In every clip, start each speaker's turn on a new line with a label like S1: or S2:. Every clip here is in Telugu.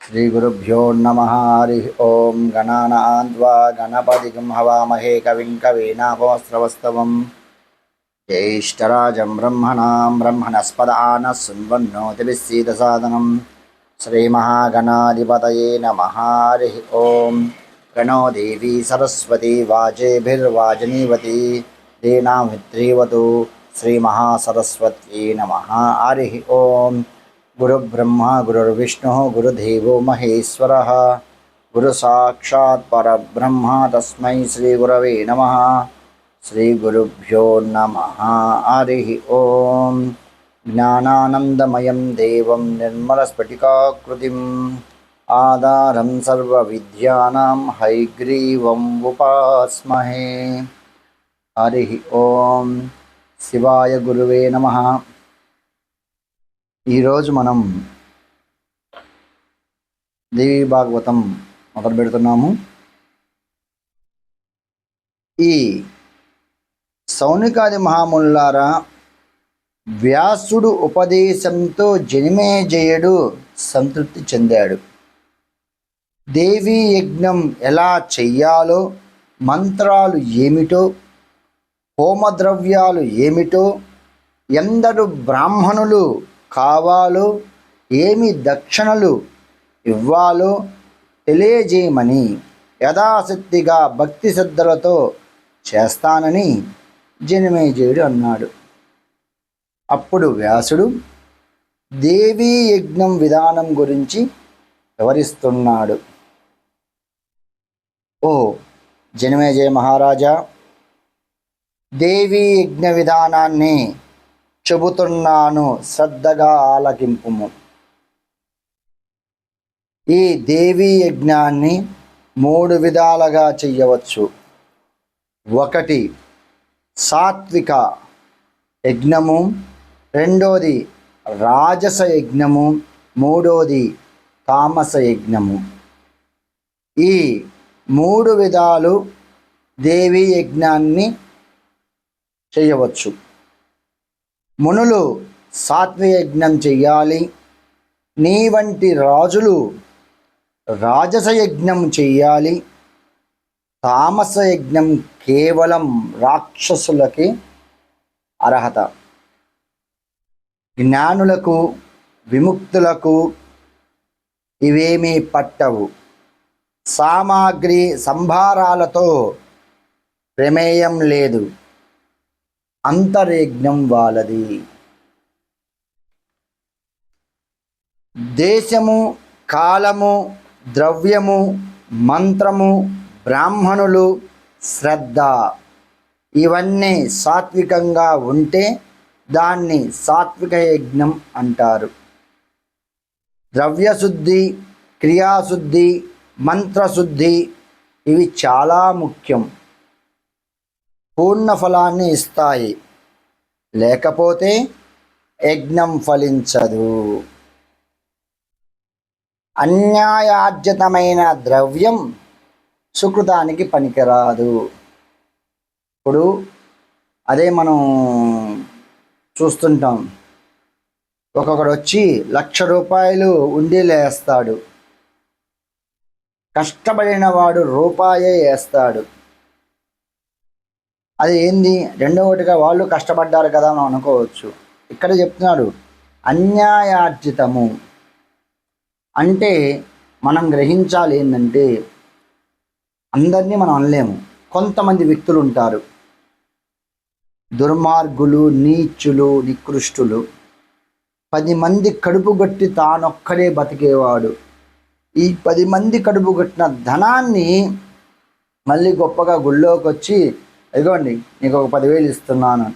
S1: श्रीगुरुभ्यो नमः। हरिः ओं। गणानान्त्वा गणपतिं हवामहे कविं कवीनाभोस्रवस्तवं ज्येष्ठराजं ब्रह्मणां ब्रह्मणस्पद आनः शृण्वन्नोतिभिस्सीदसादनं श्रीमहागणाधिपतये नमः। हरिः ओं। प्रणो देवी सरस्वती वाजेभिर्वाजनीवती दीनामित्रीवतु श्रीमहासरस्वत्यै नमः। हरिः ओं। गुरुब्रह्मा गुरुर्विष्णुः गुरुदेवो महेश्वरः गुरुसाक्षात् परब्रह्म तस्मै श्रीगुरवे नमः। श्रीगुरुभ्यो नमः। हरिः ओं। ज्ञानानन्दमयं देवं निर्मलस्फटिकाकृतिम् आधारं सर्वविद्यानां हयग्रीवम् उपास्महे। हरिः ओं। शिवाय गुरुवे नमः। ఈరోజు మనం దేవి భాగవతం మొదలు పెడుతున్నాము. ఈ సౌనికాది మహాముల్లారా, వ్యాసుడు ఉపదేశంతో జనమేజయుడు సంతృప్తి చెందాడు. దేవీ యజ్ఞం ఎలా చెయ్యాలో, మంత్రాలు ఏమిటో, హోమద్రవ్యాలు ఏమిటో, ఎందరు బ్రాహ్మణులు కావాలో, ఏమి దక్షిణలు ఇవ్వాలో తెలియజేయమని యథాశక్తిగా భక్తి శ్రద్ధలతో చేస్తానని జనమేజయుడు అన్నాడు. అప్పుడు వ్యాసుడు దేవీ యజ్ఞం విధానం గురించి వివరిస్తున్నాడు. ఓ జనమేజయ మహారాజా, దేవీ యజ్ఞ విధానాన్ని చెబుతున్నాను, శ్రద్ధగా ఆలకింపుము. ఈ దేవీ యజ్ఞాన్ని 3 విధాలుగా చెయ్యవచ్చు. 1 సాత్విక యజ్ఞము, 2 రాజస యజ్ఞము, 3 తామస యజ్ఞము. ఈ 3 విధాలు దేవీ యజ్ఞాన్ని చేయవచ్చు. మునులు సాత్విక యజ్ఞం చెయ్యాలి. నీ వంటి రాజులు రాజస యజ్ఞం చెయ్యాలి. తామస యజ్ఞం కేవలం రాక్షసులకి అర్హత. జ్ఞానులకు, విముక్తులకు ఇవేమీ పట్టవు. సామాగ్రి సంభారాలతో ప్రమేయం లేదు. అంతర్యజ్ఞం వాళ్ళది. దేశము, కాలము, ద్రవ్యము, మంత్రము, బ్రాహ్మణులు, శ్రద్ధ ఇవన్నీ సాత్వికంగా ఉంటే దాన్ని సాత్విక యజ్ఞం అంటారు. ద్రవ్యశుద్ధి, క్రియాశుద్ధి, మంత్రశుద్ధి ఇవి చాలా ముఖ్యం. పూర్ణ ఫలాన్ని ఇస్తాయి. లేకపోతే యజ్ఞం ఫలించదు. అన్యాయార్జితమైన ద్రవ్యం సుకృతానికి పనికిరాదు. ఇప్పుడు అదే మనం చూస్తుంటాం. ఒక్కొక్కడు వచ్చి 1,00,000 రూపాయలు ఉండీలో వేస్తాడు. కష్టపడిన వాడు రూపాయే వేస్తాడు. అది ఏంది? రెండవటిగా వాళ్ళు కష్టపడ్డారు కదా అని అనుకోవచ్చు. ఇక్కడ చెప్తున్నాడు అన్యాయార్జితము అంటే మనం గ్రహించాలి ఏంటంటే, అందరినీ మనం అనలేము. కొంతమంది వ్యక్తులు ఉంటారు, దుర్మార్గులు, నీచులు, నికృష్టులు. 10 మంది కడుపు గట్టి తానొక్కడే బతికేవాడు. ఈ 10 మంది కడుపు గట్టిన ధనాన్ని మళ్ళీ గొప్పగా గుళ్ళోకి వచ్చి, ఇదిగోండి నీకు ఒక 10,000 ఇస్తున్నాను,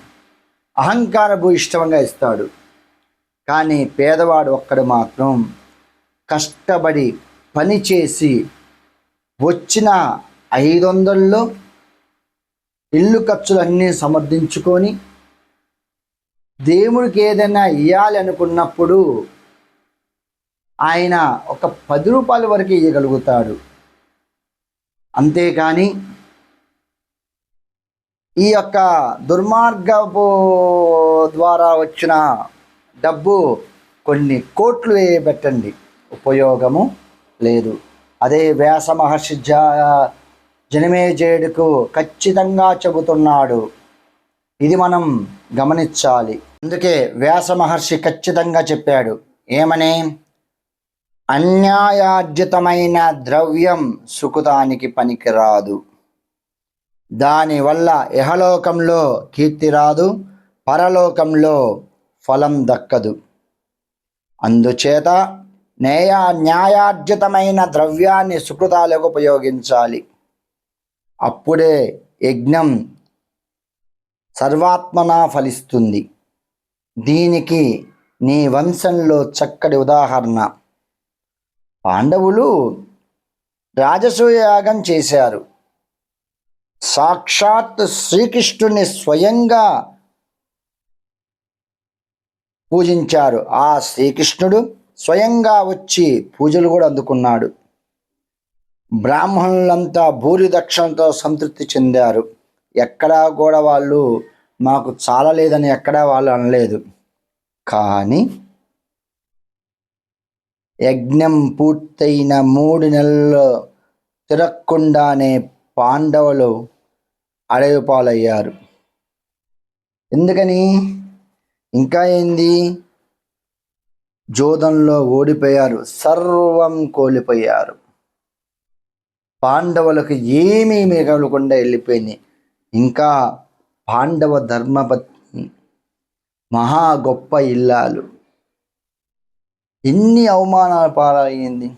S1: అహంకార భూయిష్టంగా ఇస్తాడు. కానీ పేదవాడు ఒక్కడు మాత్రం కష్టపడి పనిచేసి వచ్చిన 500లో ఇల్లు ఖర్చులన్నీ సమర్థించుకొని దేవుడికి ఏదైనా ఇవ్వాలి అనుకున్నప్పుడు ఆయన ఒక 10 రూపాయల వరకు ఇవ్వగలుగుతాడు. అంతేకాని ఈ యొక్క దుర్మార్గపు ద్వారా వచ్చిన డబ్బు కొన్ని కోట్లు వేయబెట్టండి, ఉపయోగము లేదు. అదే వ్యాస మహర్షి జనమేజయుడికు ఖచ్చితంగా చెబుతున్నాడు. ఇది మనం గమనించాలి. అందుకే వ్యాస మహర్షి ఖచ్చితంగా చెప్పాడు. ఏమని? అన్యాయార్జితమైన ద్రవ్యం సుకృతానికి పనికిరాదు. దానివల్ల ఇహలోకంలో కీర్తి రాదు, పరలోకంలో ఫలం దక్కదు. అందుచేత న్యాయార్జితమైన ద్రవ్యాన్ని సుకృతాలకు ఉపయోగించాలి. అప్పుడే యజ్ఞం సర్వాత్మనా ఫలిస్తుంది. దీనికి నీ వంశంలో చక్కటి ఉదాహరణ. పాండవులు రాజసూయ యాగం చేశారు. సాక్షాత్ శ్రీకృష్ణుని స్వయంగా పూజించారు. ఆ శ్రీకృష్ణుడు స్వయంగా వచ్చి పూజలు కూడా అందుకున్నాడు. బ్రాహ్మణులంతా భూరి దక్షిణతో సంతృప్తి చెందారు. ఎక్కడా కూడా వాళ్ళు మాకు చాలలేదని ఎక్కడా వాళ్ళు అనలేదు. కానీ యజ్ఞం పూర్తయిన 3 నెలలు తిరగకుండానే పాండవులు అడవి పాలయ్యారు. ఎందుకని? ఇంకా ఏంది? జోదంలో ఓడిపోయారు, సర్వం కోల్పోయారు. పాండవులకు ఏమీ మిగలకుండా వెళ్ళిపోయింది. ఇంకా పాండవ ధర్మపత్ని మహా గొప్ప ఇల్లాలు ఎన్ని అవమానాలు పాలయ్యింది.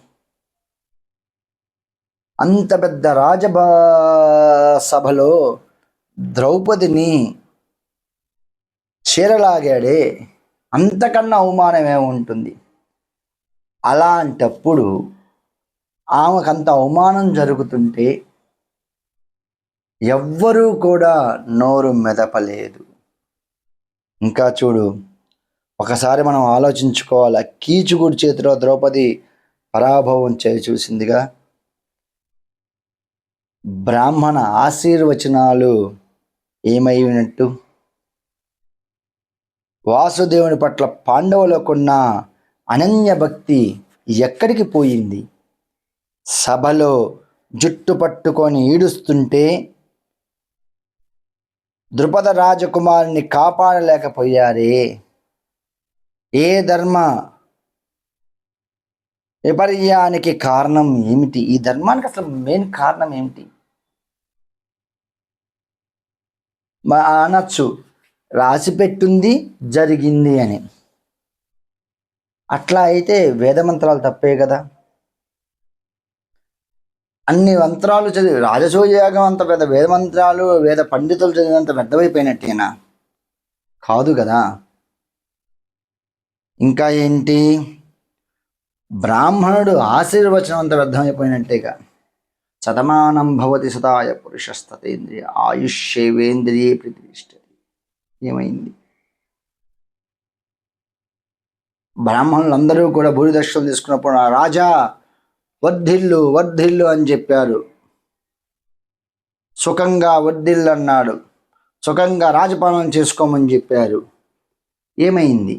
S1: అంత పెద్ద సభలో ద్రౌపదిని చీరలాగాడే, అంతకన్నా అవమానం ఏముంటుంది? అలాంటప్పుడు ఆమెకంత అవమానం జరుగుతుంటే ఎవ్వరూ కూడా నోరు మెదపలేదు. ఇంకా చూడు, ఒకసారి మనం ఆలోచించుకోవాలి. కీచుకుడి చేతిలో ద్రౌపది పరాభవం చూసిందిగా. బ్రాహ్మణ ఆశీర్వచనాలు ఏమైనట్టు? వాసుదేవుని పట్ల పాండవులకున్న అనన్య భక్తి ఎక్కడికి పోయింది? సభలో జుట్టు పట్టుకొని ఈడుస్తుంటే ద్రుపద రాజకుమారుని కాపాడలేకపోయారే. ఏ ధర్మ విపర్యానికి కారణం ఏమిటి? ఈ ధర్మానికి అసలు మెయిన్ కారణం ఏమిటి? అనొచ్చు, రాసి పెట్టుంది జరిగింది అని. అట్లా అయితే వేదమంత్రాలు తప్పే కదా. అన్ని మంత్రాలు చదివి రాజసూయయాగం అంత పెద్ద వేదమంత్రాలు వేద పండితులు చదివినంత వ్యర్థమైపోయినట్టేనా? కాదు కదా. ఇంకా ఏంటి? బ్రాహ్మణుడు ఆశీర్వచనం అంత వ్యర్థమైపోయినట్టేగా. శతమానం భవతి సుతాయ పురుషస్తతేంద్రియ ఆయుష్యేవేంద్రియే ప్రతిష్టతి. ఏమైంది? బ్రాహ్మణులందరూ కూడా భూరిదక్షిణలు తీసుకున్నప్పుడు రాజా వర్ధిల్లు వర్ధిల్లు అని చెప్పారు. సుఖంగా వర్ధిల్లు అన్నాడు. సుఖంగా రాజపాలన చేసుకోమని చెప్పారు. ఏమైంది?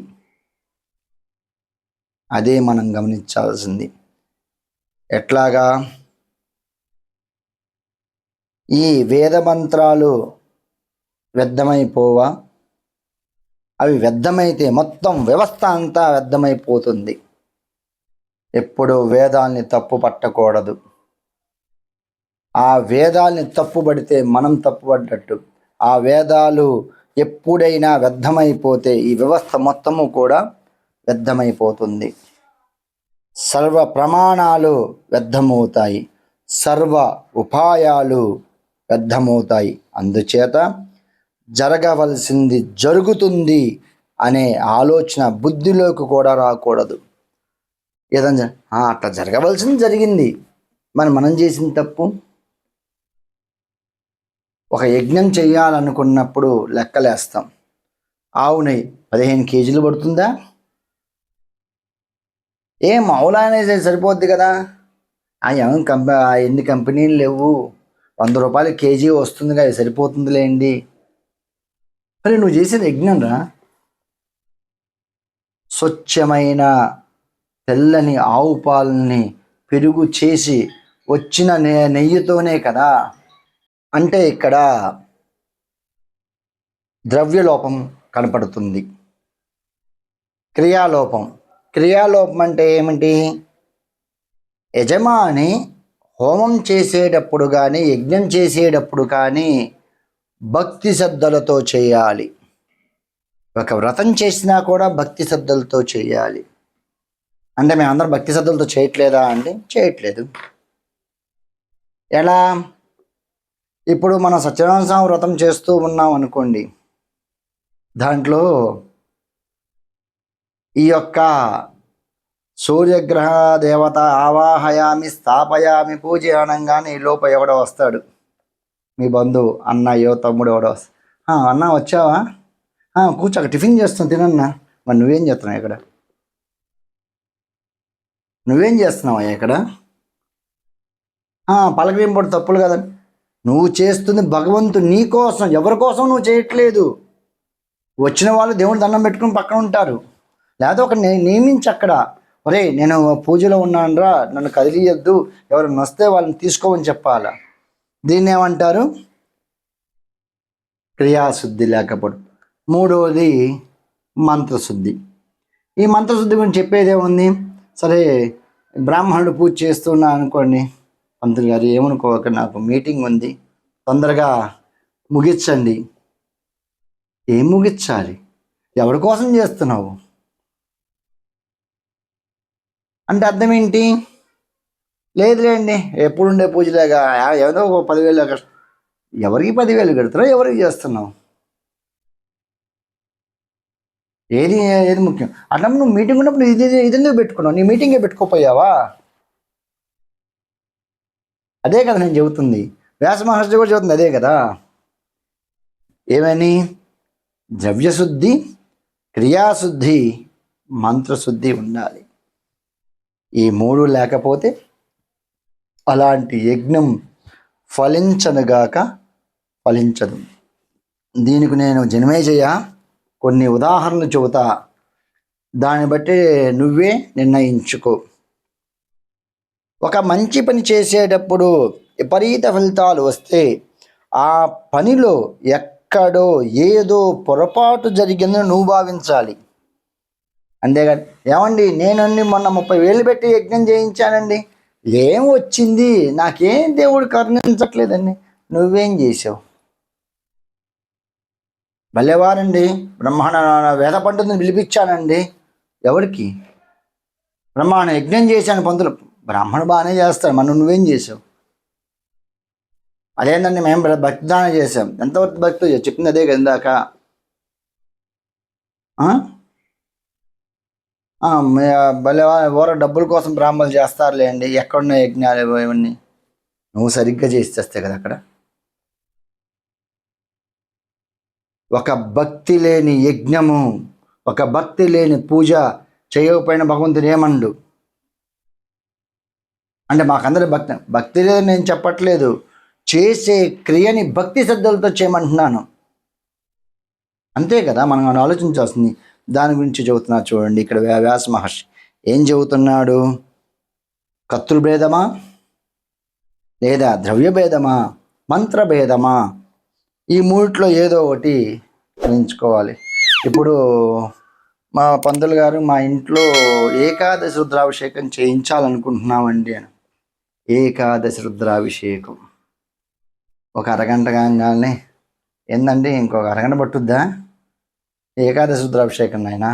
S1: అదే మనం గమనించాల్సింది. ఎట్లాగా? ఈ వేదమంత్రాలు వ్యర్థమైపోవా? అవి వ్యర్థమైతే మొత్తం వ్యవస్థ అంతా వ్యర్థమైపోతుంది. ఎప్పుడూ వేదాల్ని తప్పు పట్టకూడదు. ఆ వేదాల్ని తప్పుపడితే మనం తప్పుపడ్డట్టు. ఆ వేదాలు ఎప్పుడైనా వ్యర్థమైపోతే ఈ వ్యవస్థ మొత్తము కూడా వ్యర్థమైపోతుంది. సర్వ ప్రమాణాలు వ్యర్థమవుతాయి, సర్వ ఉపాయాలు వ్యర్థమవుతాయి. అందుచేత జరగవలసింది జరుగుతుంది అనే ఆలోచన బుద్ధిలోకి కూడా రాకూడదు. ఏదన్నా అట్లా జరగవలసింది జరిగింది, మనం చేసిన తప్పు. ఒక యజ్ఞం చేయాలనుకున్నప్పుడు లెక్కలేస్తాం. ఆవు నెయ్యి 15 కేజీలు పడుతుందా? మామూలుగానే సరిపోద్ది కదా. ఎన్ని కంపెనీలు లేవు, 100 రూపాయలు కేజీ వస్తుందిగా, సరిపోతుందిలేండి. మరి నువ్వు చేసేది యజ్ఞం రా. స్వచ్ఛమైన తెల్లని ఆవు పాలని పెరుగు చేసి వచ్చిన నెయ్యితోనే కదా. అంటే ఇక్కడ ద్రవ్యలోపం కనపడుతుంది. క్రియాలోపం. క్రియాలోపం అంటే ఏమిటి? యజమాని హోమం చేసేటప్పుడు కానీ యజ్ఞం చేసేటప్పుడు కానీ భక్తి శ్రద్ధలతో చేయాలి. ఒక వ్రతం చేసినా కూడా భక్తి శ్రద్ధలతో చేయాలి. అంటే మేమందరం భక్తి శ్రద్ధలతో చేయట్లేదా అంటే చేయట్లేదు. ఎలా? ఇప్పుడు మనం సత్యనారాయణ స్వామి వ్రతం చేస్తూ ఉన్నాం అనుకోండి, దాంట్లో ఈ యొక్క సూర్యగ్రహ దేవత ఆవాహయామి స్థాపయామి పూజ అనగానే ఈ లోప ఎవడో వస్తాడు, మీ బంధువు, అన్నయ్యో తమ్ముడు ఎవడో వస్తాడు. అన్న వచ్చావా? కూర్చోక టిఫిన్ చేస్తాను తినన్నా. మరి నువ్వేం చేస్తున్నావు ఇక్కడ? నువ్వేం చేస్తున్నావా ఇక్కడ? పలకరింపుడు తప్పులు కదా. నువ్వు చేస్తుంది భగవంతుడు నీ కోసం, ఎవరి కోసం నువ్వు చేయట్లేదు. వచ్చిన వాళ్ళు దేవుని దండం పెట్టుకుని పక్కన ఉంటారు. లేదా ఒక నియమించి అక్కడ, ఒరే నేను పూజలో ఉన్నానురా, నన్ను కదిలియద్దు, ఎవరైనా వస్తే వాళ్ళని తీసుకోమని చెప్పాలా. దీన్ని ఏమంటారు? క్రియాశుద్ధి లేకపోవడం. మూడవది మంత్రశుద్ధి. ఈ మంత్రశుద్ధి గురించి చెప్పేది ఏముంది? సరే బ్రాహ్మణుడు పూజ చేస్తున్నా అనుకోండి, పంతులు గారు ఏమనుకోక నాకు మీటింగ్ ఉంది, తొందరగా ముగించండి. ఏం ముగించాలి? ఎవరి కోసం చేస్తున్నావు అంటే అర్థం ఏంటి? లేదులేండి ఎప్పుడుండే పూజలేగా, ఏదో ఒక 10,000. ఎవరికి 10,000 కడుతున్నావు? ఎవరికి చేస్తున్నావు? ఏది ముఖ్యం? అట్లా నువ్వు మీటింగ్ ఉన్నప్పుడు ఇది ఎందుకు పెట్టుకున్నావు? నీ మీటింగే పెట్టుకోపోయావా? అదే కదా నేను చెబుతుంది. వ్యాస మహర్షి కూడా చెబుతుంది అదే కదా. ఏమని? ద్రవ్యశుద్ధి, క్రియాశుద్ధి, మంత్రశుద్ధి ఉండాలి. ఈ మూడు లేకపోతే అలాంటి యజ్ఞం ఫలించనుగాక ఫలించదు. దీనికి నేను జనమేజయ కొన్ని ఉదాహరణలు చెబుతా, దాన్ని బట్టి నువ్వే నిర్ణయించుకో. ఒక మంచి పని చేసేటప్పుడు విపరీత ఫలితాలు వస్తే ఆ పనిలో ఎక్కడో ఏదో పొరపాటు జరిగిందని నువ్వు భావించాలి. అంతేగాని ఏమండి నేనండి మొన్న 30,000 పెట్టి యజ్ఞం చేయించానండి, ఏం వచ్చింది, నాకేం దేవుడు కరుణించట్లేదండి. నువ్వేం చేసావు? భలేవారండి, బ్రహ్మాండ వేద పండితుని పిలిపించానండి. ఎవరికి? బ్రహ్మాండ యజ్ఞం చేశాను పంతులు. బ్రాహ్మణుడు బాగానే చేస్తాడు, మనం నువ్వేం చేసావు? అదేంటండి మేము భక్తిదానం చేసాం. ఎంతవరకు భక్తి చెప్పింది అదే కదా ఇందాక. భలే ఓర డబ్బుల కోసం బ్రాహ్మణులు చేస్తారులే అండి, ఎక్కడున్న యజ్ఞాలు ఇవన్నీ. నువ్వు సరిగ్గా చేసి చేస్తే కదా అక్కడ. ఒక భక్తి లేని యజ్ఞము, ఒక భక్తి లేని పూజ చేయకపోయిన భగవంతుడు ఏమండు అంటే మాకందరి భక్తి లేదు నేను చెప్పట్లేదు, చేసే క్రియని భక్తి శ్రద్ధలతో చేయమంటున్నాను. అంతే కదా మనం ఆలోచించాల్సింది. దాని గురించి చెబుతున్నా చూడండి. ఇక్కడ వ్యాస మహర్షి ఏం చెబుతున్నాడు? కర్తృభేదమా లేదా ద్రవ్యభేదమా మంత్రభేదమా? ఈ మూడిట్లో ఏదో ఒకటి ఎంచుకోవాలి. ఇప్పుడు మా పంతులు గారు మా ఇంట్లో ఏకాదశి రుద్రాభిషేకం చేయించాలనుకుంటున్నామండి అని. ఏకాదశి రుద్రాభిషేకం ఒక అరగంట కాగానే ఏందండి ఇంకొక అరగంట పట్టుద్దా? ఏకాదశి రుద్రాభిషేకం నాయన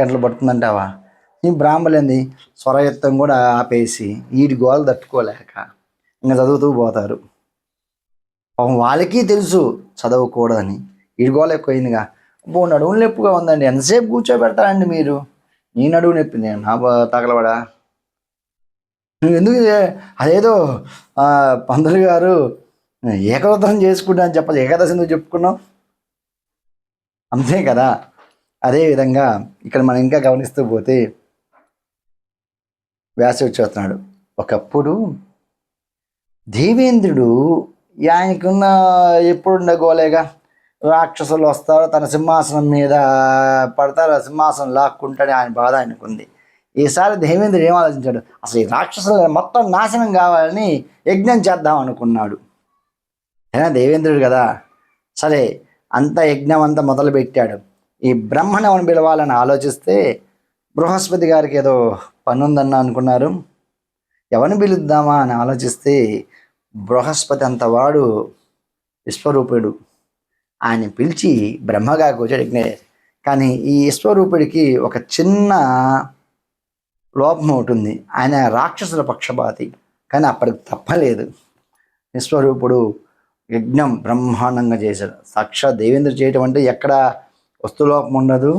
S1: గంటలు పడుతుందంటావా? ఈ బ్రాహ్మణులేంది స్వరయుత్తం కూడా ఆపేసి వీటి గోలు తట్టుకోలేక ఇంకా చదువుతూ పోతారు. వాళ్ళకి తెలుసు చదవకూడదని, వీడి గోలు ఎక్కువైందిగా. నడువు నొప్పిగా ఉందండి, ఎంతసేపు కూర్చోబెడతారండి మీరు? నీ నడువు నొప్పి నేను నా తగలబడా? నువ్వు ఎందుకు అదేదో పంతులు గారు ఏకవ్రతం చేసుకుంటా అని చెప్పాలి, ఏకాదశి ఎందుకు చెప్పుకున్నావు? అంతే కదా. అదేవిధంగా ఇక్కడ మనం ఇంకా గమనిస్తూ పోతే వ్యాసుడు చెబుతున్నాడు, ఒకప్పుడు దేవేంద్రుడు ఆయనకున్న ఎప్పుడున్న గోలేగా, రాక్షసులు వస్తారు తన సింహాసనం మీద పడతారు, సింహాసనం లాక్కుంటాడు, ఆయన బాధ ఆయనకుంది. ఈసారి దేవేంద్రుడు ఏం ఆలోచించాడు, అసలు ఈ రాక్షసులు మొత్తం నాశనం కావాలని యజ్ఞం చేద్దాం అనుకున్నాడు. అయినా దేవేంద్రుడు కదా, సరే అంత యజ్ఞం అంతా మొదలుపెట్టాడు. ఈ బ్రహ్మను ఎవరిని పిలవాలని ఆలోచిస్తే బృహస్పతి గారికి ఏదో పని ఉందన్న అనుకున్నారు. ఎవరిని పిలుద్దామా అని ఆలోచిస్తే బృహస్పతి అంతవాడు విశ్వరూపుడు, ఆయన పిలిచి బ్రహ్మగా కూర్చొని యజ్ఞం. కానీ ఈ విశ్వరూపుడికి ఒక చిన్న లోపం ఉంటుంది, ఆయన రాక్షసుల పక్షపాతి. కానీ అప్పటికి తప్పలేదు, విశ్వరూపుడు యజ్ఞం బ్రహ్మాండంగా చేశాడు. సాక్షాత్ దేవేంద్రుడు చేయటం అంటే ఎక్కడ వస్తులోపం ఉండదు,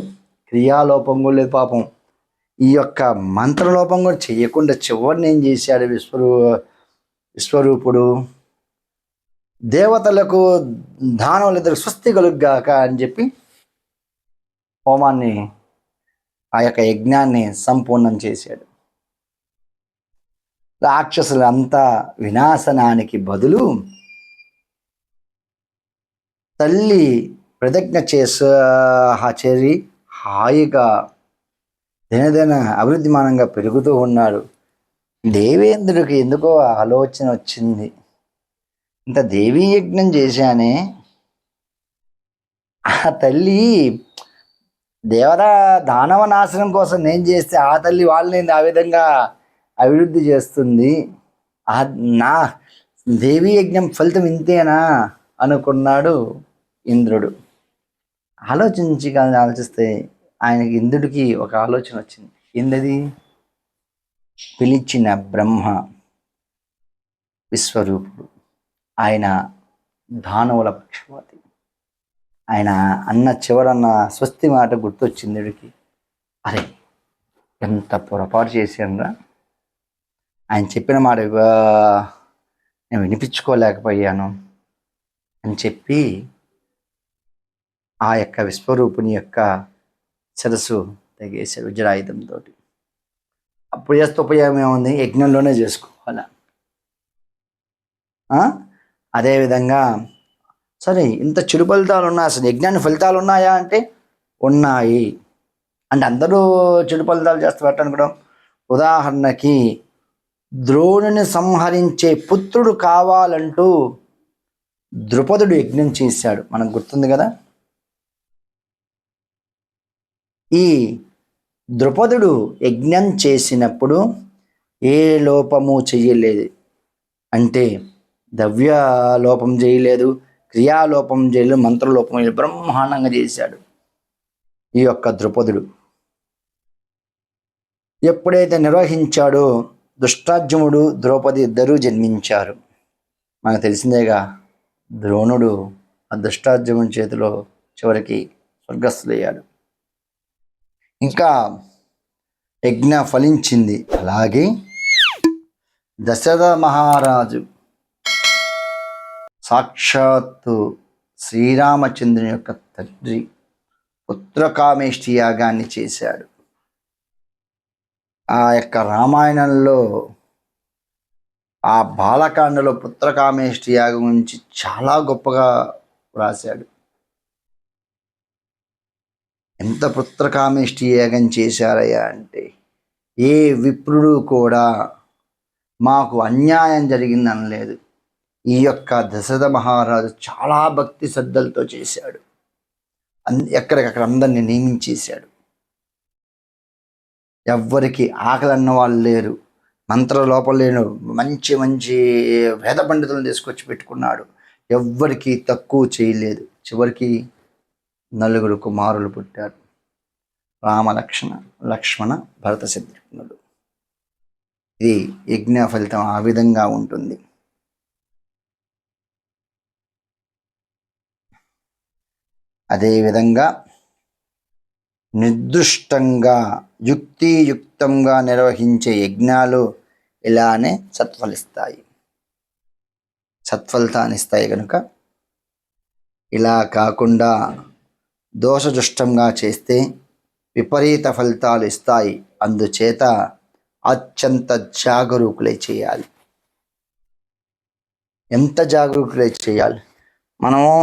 S1: క్రియాలోపం కూడా లేదు. పాపం ఈ యొక్క మంత్రలోపం కూడా చేయకుండా చివరిని ఏం చేశాడు విశ్వరూపుడు, దేవతలకు దానవులిద్దరికి స్వస్తి కలుగ్గాక అని చెప్పి హోమాన్ని, ఆ యొక్క యజ్ఞాన్ని సంపూర్ణం చేశాడు. రాక్షసులంతా వినాశనానికి బదులు తల్లి ప్రతిజ్ఞ చేరి హాయిగా దినదిన అభివృద్ధిమానంగా పెరుగుతూ ఉన్నాడు. దేవేంద్రుడికి ఎందుకో ఆలోచన వచ్చింది, ఇంత దేవీ యజ్ఞం చేశానే, ఆ తల్లి దేవతా దానవ నాశనం కోసం నేను చేస్తే ఆ తల్లి వాళ్ళని ఆ విధంగా అభివృద్ధి చేస్తుంది, నా దేవీ యజ్ఞం ఫలితం ఇంతేనా అనుకున్నాడు ఇంద్రుడు. ఆలోచిస్తే ఆయనకి ఇంద్రుడికి ఒక ఆలోచన వచ్చింది. ఏందది? పిలిచిన బ్రహ్మ విశ్వరూపుడు, ఆయన దానవుల పక్షపాతి, ఆయన అన్న చివరన్న స్వస్తి మాట గుర్తొచ్చింది ఇంద్రుడికి. అరే ఎంత పొరపాటు చేశానురా, ఆయన చెప్పిన మాట నేను వినిపించుకోలేకపోయాను అని చెప్పి ఆ యొక్క విశ్వరూపుని యొక్క శిరస్సు తెగేశాడు వజ్రాయుధంతో. అప్పుడు చేస్తే ఉపయోగం ఏముంది, యజ్ఞంలోనే చేసుకోవాలా. అదేవిధంగా సరే ఇంత చెడు ఫలితాలు ఉన్నాయి, అసలు యజ్ఞాన్ని ఫలితాలు ఉన్నాయా అంటే ఉన్నాయి. అంటే అందరూ చెడు ఫలితాలు చేస్తారు అనుకోవడం. ఉదాహరణకి ద్రోణుని సంహరించే పుత్రుడు కావాలంటూ ద్రుపదుడు యజ్ఞం చేశాడు, మనకు గుర్తుంది కదా. ఈ ద్రుపదుడు యజ్ఞం చేసినప్పుడు ఏ లోపము చెయ్యలేదు, అంటే ద్రవ్య లోపం చేయలేదు, క్రియాలోపం చేయలేదు, మంత్రలోపం చేయలేదు, బ్రహ్మాండంగా చేశాడు ఈ యొక్క ద్రుపదుడు. ఎప్పుడైతే నిర్వహించాడో దుష్టార్జునుడు ద్రౌపది ఇద్దరూ జన్మించారు. మనకు తెలిసిందేగా, ద్రోణుడు ఆ దుష్టార్జునుడి చేతిలో చివరికి స్వర్గస్థులయ్యాడు. ఇంకా యజ్ఞ ఫలించింది. అలాగే దశరథ మహారాజు సాక్షాత్తు శ్రీరామచంద్రుని యొక్క తండ్రి పుత్రకామేష్టి యాగాన్ని చేశాడు. ఆ యొక్క రామాయణంలో ఆ బాలకాండలో పుత్రకామేష్టి యాగం గురించి చాలా గొప్పగా రాశాడు. ఎంత పుత్రకామేష్టి యాగం చేశారయ్యా అంటే, ఏ విప్రుడు కూడా మాకు అన్యాయం జరిగిందనలేదు. ఈ యొక్క దశరథ మహారాజు చాలా భక్తి శ్రద్ధలతో చేశాడు. ఎక్కడికక్కడ అందరినీ నియమించేశాడు. ఎవ్వరికి ఆకలి అన్న వాళ్ళు లేరు, మంత్ర లోపం లేను, మంచి మంచి వేద పండితులను తీసుకొచ్చి పెట్టుకున్నాడు. ఎవ్వరికి తక్కువ చేయలేదు. చివరికి 4 కుమారులు పుట్టారు, లక్ష్మణ భరత శత్రుఘ్నులు. ఇది యజ్ఞ ఫలితం ఆ విధంగా ఉంటుంది. అదేవిధంగా నిర్దిష్టంగా యుక్తియుక్తంగా నిర్వహించే యజ్ఞాలు ఇలానే సత్ఫలితాన్ని ఇస్తాయి. కనుక ఇలా కాకుండా దోషదుష్టంగా చేస్తే విపరీత ఫలితాలు ఇస్తాయి. అందుచేత అత్యంత జాగరూకులై చేయాలి. ఎంత జాగరూకులై చేయాలి? మనము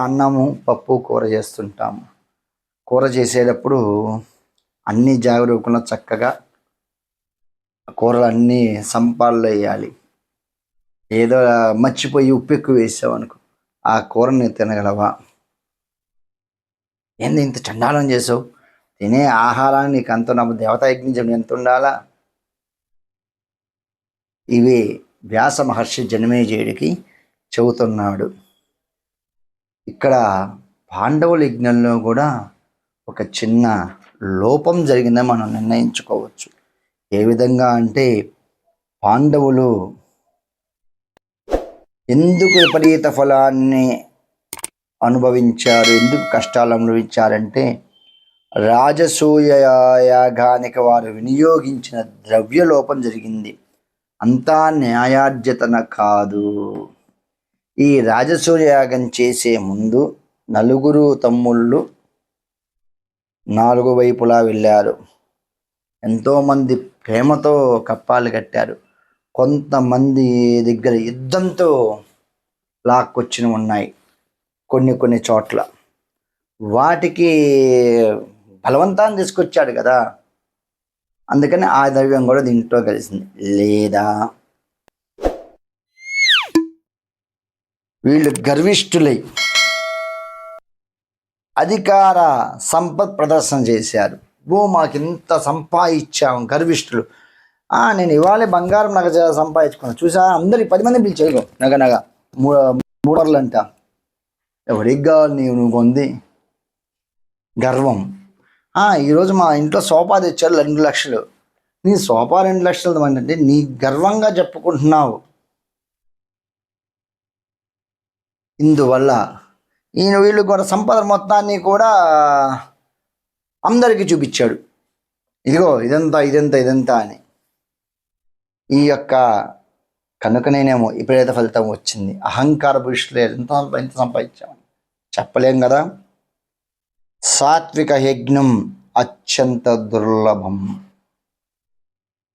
S1: అన్నము పప్పు కూర చేస్తుంటాము. కూర చేసేటప్పుడు అన్ని జాగరూకంలో చక్కగా కూరలు అన్నీ సంపాల్లో వేయాలి. ఏదో మర్చిపోయి ఉప్పు ఎక్కువ వేసావు అనుకో, ఆ కూరని తినగలవా? ఏంది ఇంత చండాలం చేసావు? తినే ఆహారాన్ని నీకు అంత నా దేవతా యజ్ఞం ఎంత ఉండాలా? ఇవి వ్యాస మహర్షి జనమేజయుడికి చెబుతున్నాడు. ఇక్కడ పాండవుల యజ్ఞంలో కూడా ఒక చిన్న లోపం జరిగిందని మనం నిర్ణయించుకోవచ్చు. ఏ విధంగా అంటే, పాండవులు ఎందుకు విపరీత ఫలాన్ని అనుభవించారు, ఎందుకు కష్టాలు అనుభవించారంటే, రాజసూయ యాగానికి వారు వినియోగించిన ద్రవ్య లోపం జరిగింది. అంతా న్యాయార్జతన కాదు. ఈ రాజసూయ యాగం చేసే ముందు నలుగురు తమ్ముళ్ళు 4 వైపులా వెళ్ళారు. ఎంతోమంది ప్రేమతో కప్పాలు కట్టారు. కొంతమంది దగ్గర యుద్ధంతో లాక్కొచ్చినవి ఉన్నాయి కొన్ని చోట్ల. వాటికి బలవంతాన్ని తీసుకొచ్చాడు కదా, అందుకని ఆ ద్రవ్యం కూడా దీంట్లో కలిసింది. లేదా వీళ్ళు గర్విష్ఠులై అధికార సంపత్ ప్రదర్శన చేశారు. మాకు ఇంత సంపాదించాము, గర్విష్ఠులు. నేను ఇవాళ బంగారం నగ సంపాదించుకున్నాను చూసా, అందరికి 10 మంది పిలిచేయగో నగ మూడర్లంట. ఎవరికి కావాలి నువ్వు కొంది? గర్వం. ఈరోజు మా ఇంట్లో సోఫా తెచ్చారు 2 లక్షలు. నీ సోఫా 2 లక్షలు అంటే నీ గర్వంగా చెప్పుకుంటున్నావు. ఇందువల్ల వీళ్ళు కూడా సంపద మొత్తాన్ని కూడా అందరికీ చూపించాడు. ఇదిగో ఇదంతా అని. ఈ యొక్క కనుకనేనేమో విపరీత ఫలితం వచ్చింది. అహంకార పురుషులు ఎంత సంపాదించామని చెప్పలేం కదా. సాత్విక యజ్ఞం అత్యంత దుర్లభం.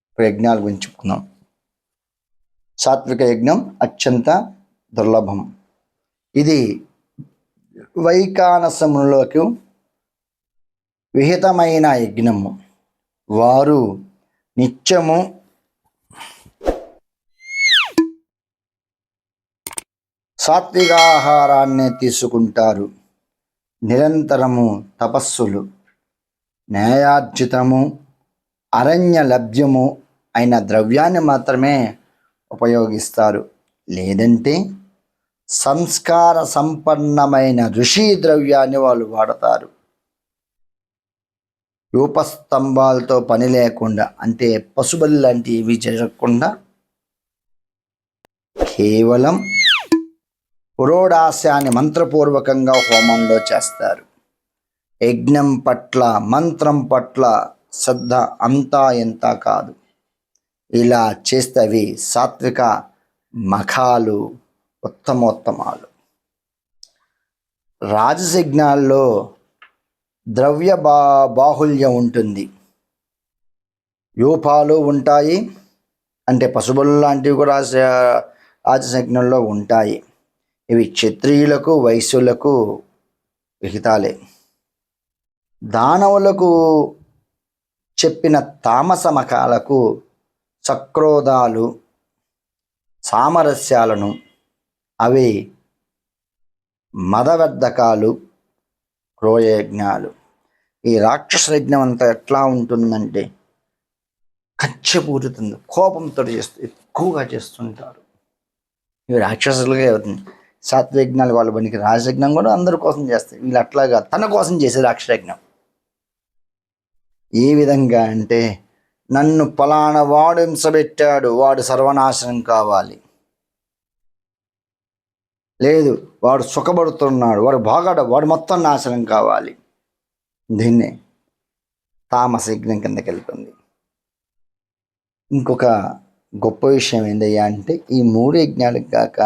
S1: ఇప్పుడు యజ్ఞాల గురించి చెప్పుకుందాం. సాత్విక యజ్ఞం అత్యంత దుర్లభం. ఇది వైకానసములకు విహితమైన యజ్ఞము. వారు నిత్యము సాత్వికాహారాన్ని తీసుకుంటారు. నిరంతరము తపస్సులు, న్యాయార్జితము, అరణ్య లభ్యము అయిన ద్రవ్యాన్ని మాత్రమే ఉపయోగిస్తారు. లేదంటే సంస్కార సంపన్నమైన ఋషి ద్రవ్యాన్ని వాళ్ళు వాడతారు. రూపస్తంభాలతో పని లేకుండా, అంటే పశుబలి లాంటివి జరగకుండా కేవలం పురోడాస్యాన్ని మంత్రపూర్వకంగా హోమంలో చేస్తారు. యజ్ఞం పట్ల, మంత్రం పట్ల శ్రద్ధ అంతా ఎంత కాదు. ఇలా చేస్తే అవి సాత్విక మఖాలు, ఉత్తమోత్తమాలు. రాజయజ్ఞాల్లో ద్రవ్య బాహుల్యం ఉంటుంది. యూపాలు ఉంటాయి, అంటే పశుబలు లాంటివి కూడా రాజయజ్ఞంలో ఉంటాయి. ఇవి క్షత్రియులకు, వైశ్యులకు విహితాలే. దానవులకు చెప్పిన తామస మఖాలకు సక్రోధాలు, సామరస్యాలను, అవి మదవర్ధకాలు, క్రోయజ్ఞాలు. ఈ రాక్షస యజ్ఞం అంతా ఎట్లా ఉంటుందంటే కచ్చపూరుతుంది, కోపంతో ఎక్కువగా చేస్తుంటారు. ఇవి రాక్షసులుగా అవుతుంది. సాత్వయజ్ఞాలు వాళ్ళ పనికి, రాజయజ్ఞం కూడా అందరి కోసం చేస్తారు. వీళ్ళు అట్లాగా తన కోసం చేసే రాక్షసయజ్ఞం. ఏ విధంగా అంటే, నన్ను పలానా వాడు హింసబెట్టాడు, వాడు సర్వనాశనం కావాలి. లేదు, వాడు సుఖపడుతున్నాడు, వాడు బాగాడు, వాడు మొత్తం నాశనం కావాలి. దీన్నే తామస యజ్ఞం కిందకి వెళ్తుంది. ఇంకొక గొప్ప విషయం ఏందయ్యా అంటే, ఈ 3 యజ్ఞాలకు కాక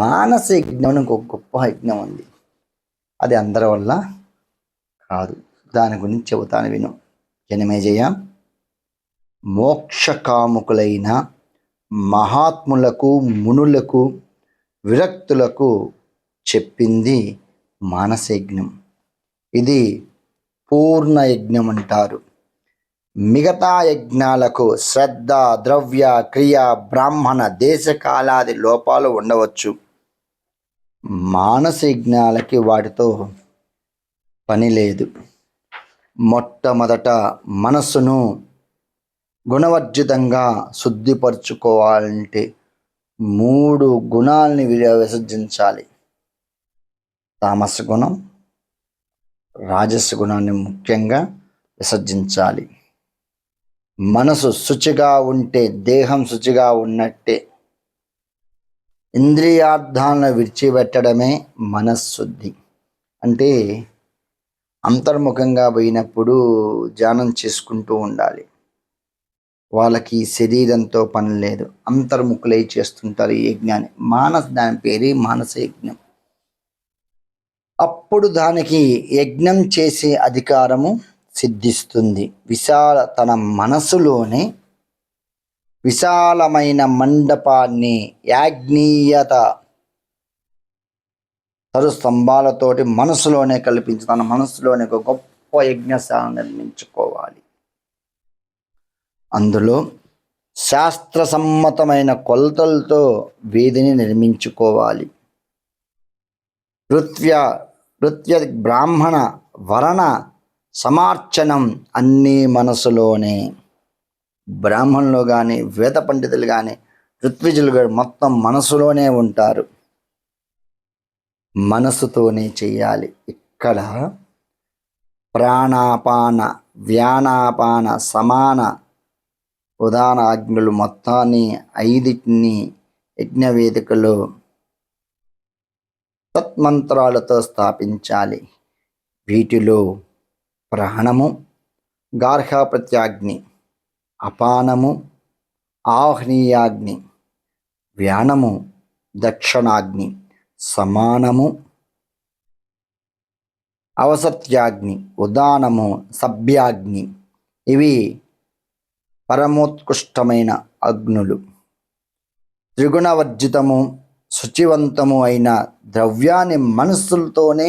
S1: మానస యజ్ఞం ఇంకొక గొప్ప యజ్ఞం ఉంది. అది అందరి వల్ల కాదు. దాని గురించి చెబుతాను విను. జనమేజయ, మోక్షకాముకులైన మహాత్ములకు, మునులకు, విరక్తులకు చెప్పింది మానసయజ్ఞం. ఇది పూర్ణ యజ్ఞం అంటారు. మిగతా యజ్ఞాలకు శ్రద్ధ, ద్రవ్య, క్రియ, బ్రాహ్మణ, దేశకాలాది లోపాలు ఉండవచ్చు. మానస యజ్ఞాలకి వాటితో పని లేదు. మొట్టమొదట మనస్సును గుణవర్జితంగా శుద్ధిపరచుకోవాలంటే 3 గుణాలని విసర్జించాలి. తామస గుణం, రాజస గుణాన్ని ముఖ్యంగా విసర్జించాలి. మనసు శుచిగా ఉంటే దేహం శుచిగా ఉన్నట్టే. ఇంద్రియార్థాలను విడిచిపెట్టడమే మనశ్శుద్ధి. అంటే అంతర్ముఖంగా పోయినప్పుడు ధ్యానం చేసుకుంటూ ఉండాలి. వాళ్ళకి శరీరంతో పని లేదు, అంతర్ముఖులై చేస్తుంటారు ఈ యజ్ఞాన్ని. దాని పేరే మానస యజ్ఞం. అప్పుడు దానికి యజ్ఞం చేసే అధికారము సిద్ధిస్తుంది. తన మనసులోనే విశాలమైన మండపాన్ని యాజ్ఞీయత స్తంభాలతోటి మనసులోనే కల్పించి తన మనసులోనే ఒక గొప్ప యజ్ఞశాల నిర్మించుకోవాలి. అందులో శాస్త్రసమ్మతమైన కొలతలతో వీధిని నిర్మించుకోవాలి. నృత్య బ్రాహ్మణ వర్ణ సమార్చనం అన్నీ మనసులోనే. బ్రాహ్మణులు కానీ, వేద పండితులు కానీ, ఋత్విజులు కానీ మొత్తం మనసులోనే ఉంటారు. మనసుతోనే చెయ్యాలి. ఇక్కడ ప్రాణాపాన, వ్యానాపాన, సమాన, ఉదాన ఆజ్ఞలు మొత్తాన్ని 5 యజ్ఞవేదికలో తత్మంత్రాలతో స్థాపించాలి. వీటిలో ప్రాణము, గార్హపత్యాగ్ని, అపానము, ఆహ్నీయాగ్ని, వ్యానము, దక్షిణాగ్ని, సమానము, అవసత్యాగ్ని, ఉదానము, సభ్యాగ్ని ఇవి పరమోత్కృష్టమైన అగ్నులు. త్రిగుణవర్జితము, శుచివంతము అయిన ద్రవ్యాన్ని మనస్సులతోనే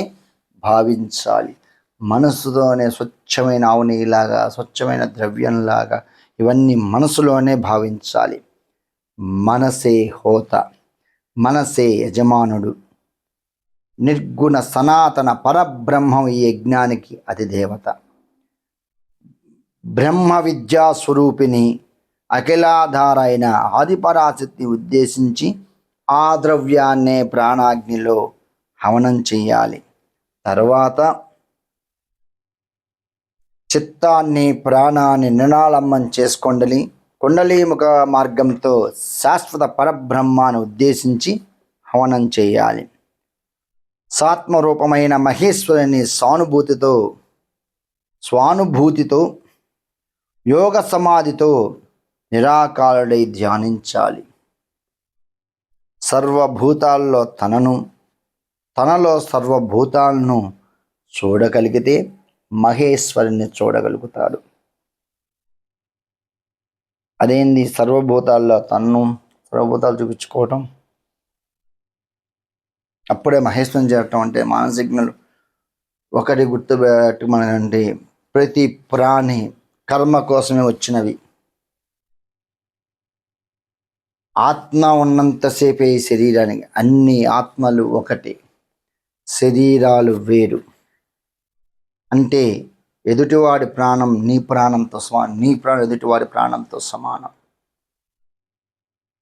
S1: భావించాలి. మనస్సుతోనే స్వచ్ఛమైన ఆవునీలాగా, స్వచ్ఛమైన ద్రవ్యంలాగా ఇవన్నీ మనసులోనే భావించాలి. మనసే హోత, మనసే యజమానుడు. నిర్గుణ సనాతన పరబ్రహ్మం ఈ యజ్ఞానికి అధిదేవత. బ్రహ్మ విద్యా స్వరూపిణి అఖిలాధార అయిన ఆదిపరాశక్తిని ఉద్దేశించి ఆ ద్రవ్యాన్నే ప్రాణాగ్నిలో హవనం చెయ్యాలి. తర్వాత చిత్తాన్ని, ప్రాణాన్ని నిర్ణాళమ్మం కుండలీముఖ మార్గంతో శాశ్వత పరబ్రహ్మాన్ని ఉద్దేశించి హవనం చేయాలి. సాత్మరూపమైన మహేశ్వరుని స్వానుభూతితో యోగ సమాధితో నిరాకారుడై ధ్యానించాలి. సర్వభూతాల్లో తనలో సర్వభూతాలను చూడగలిగితే మహేశ్వరుని చూడగలుగుతాడు. అదేంది సర్వభూతాల్లో సర్వభూతాలు చూపించుకోవటం? అప్పుడే మహేశ్వరుని చేరటం అంటే మానసిజ్ఞలు ఒకటి గుర్తుపెట్టుమనంటే ప్రతి ప్రాణి కర్మ కోసమే వచ్చినవి. ఆత్మ ఉన్నంతసేపే ఈ శరీరానికి. అన్ని ఆత్మలు ఒకటి, శరీరాలు వేరు. అంటే ఎదుటివాడి ప్రాణం నీ ప్రాణంతో సమానం, నీ ప్రాణం ఎదుటివాడి ప్రాణంతో సమానం.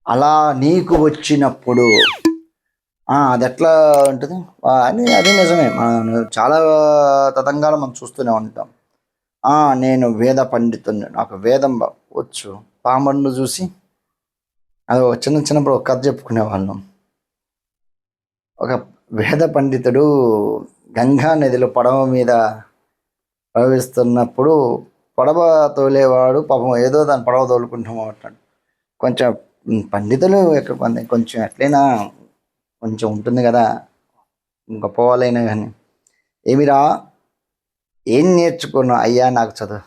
S1: అలా నీకు వచ్చినప్పుడు అది ఎట్లా ఉంటుంది అది నిజమే. మనం చాలా తతంగాలు మనం చూస్తూనే ఉంటాం. నేను వేద పండితుడిని, నాకు వేదం వచ్చు. పామరును చూసి అది చిన్నప్పుడు ఒక కథ చెప్పుకునేవాళ్ళం. ఒక వేద పండితుడు గంగా నదిలో పడవ మీద ప్రవహిస్తున్నప్పుడు పడవ తోలేవాడు పాపం ఏదో దాని పడవ తోలుకుంటూ ఉంటాడు. కొంచెం పండితులు కొంచెం ఎట్లయినా కొంచెం ఉంటుంది కదా, గొప్పవాళ్ళైనా కానీ, ఏమిరా ఏం నేర్చుకున్నావు? అయ్యా నాకు చదువు.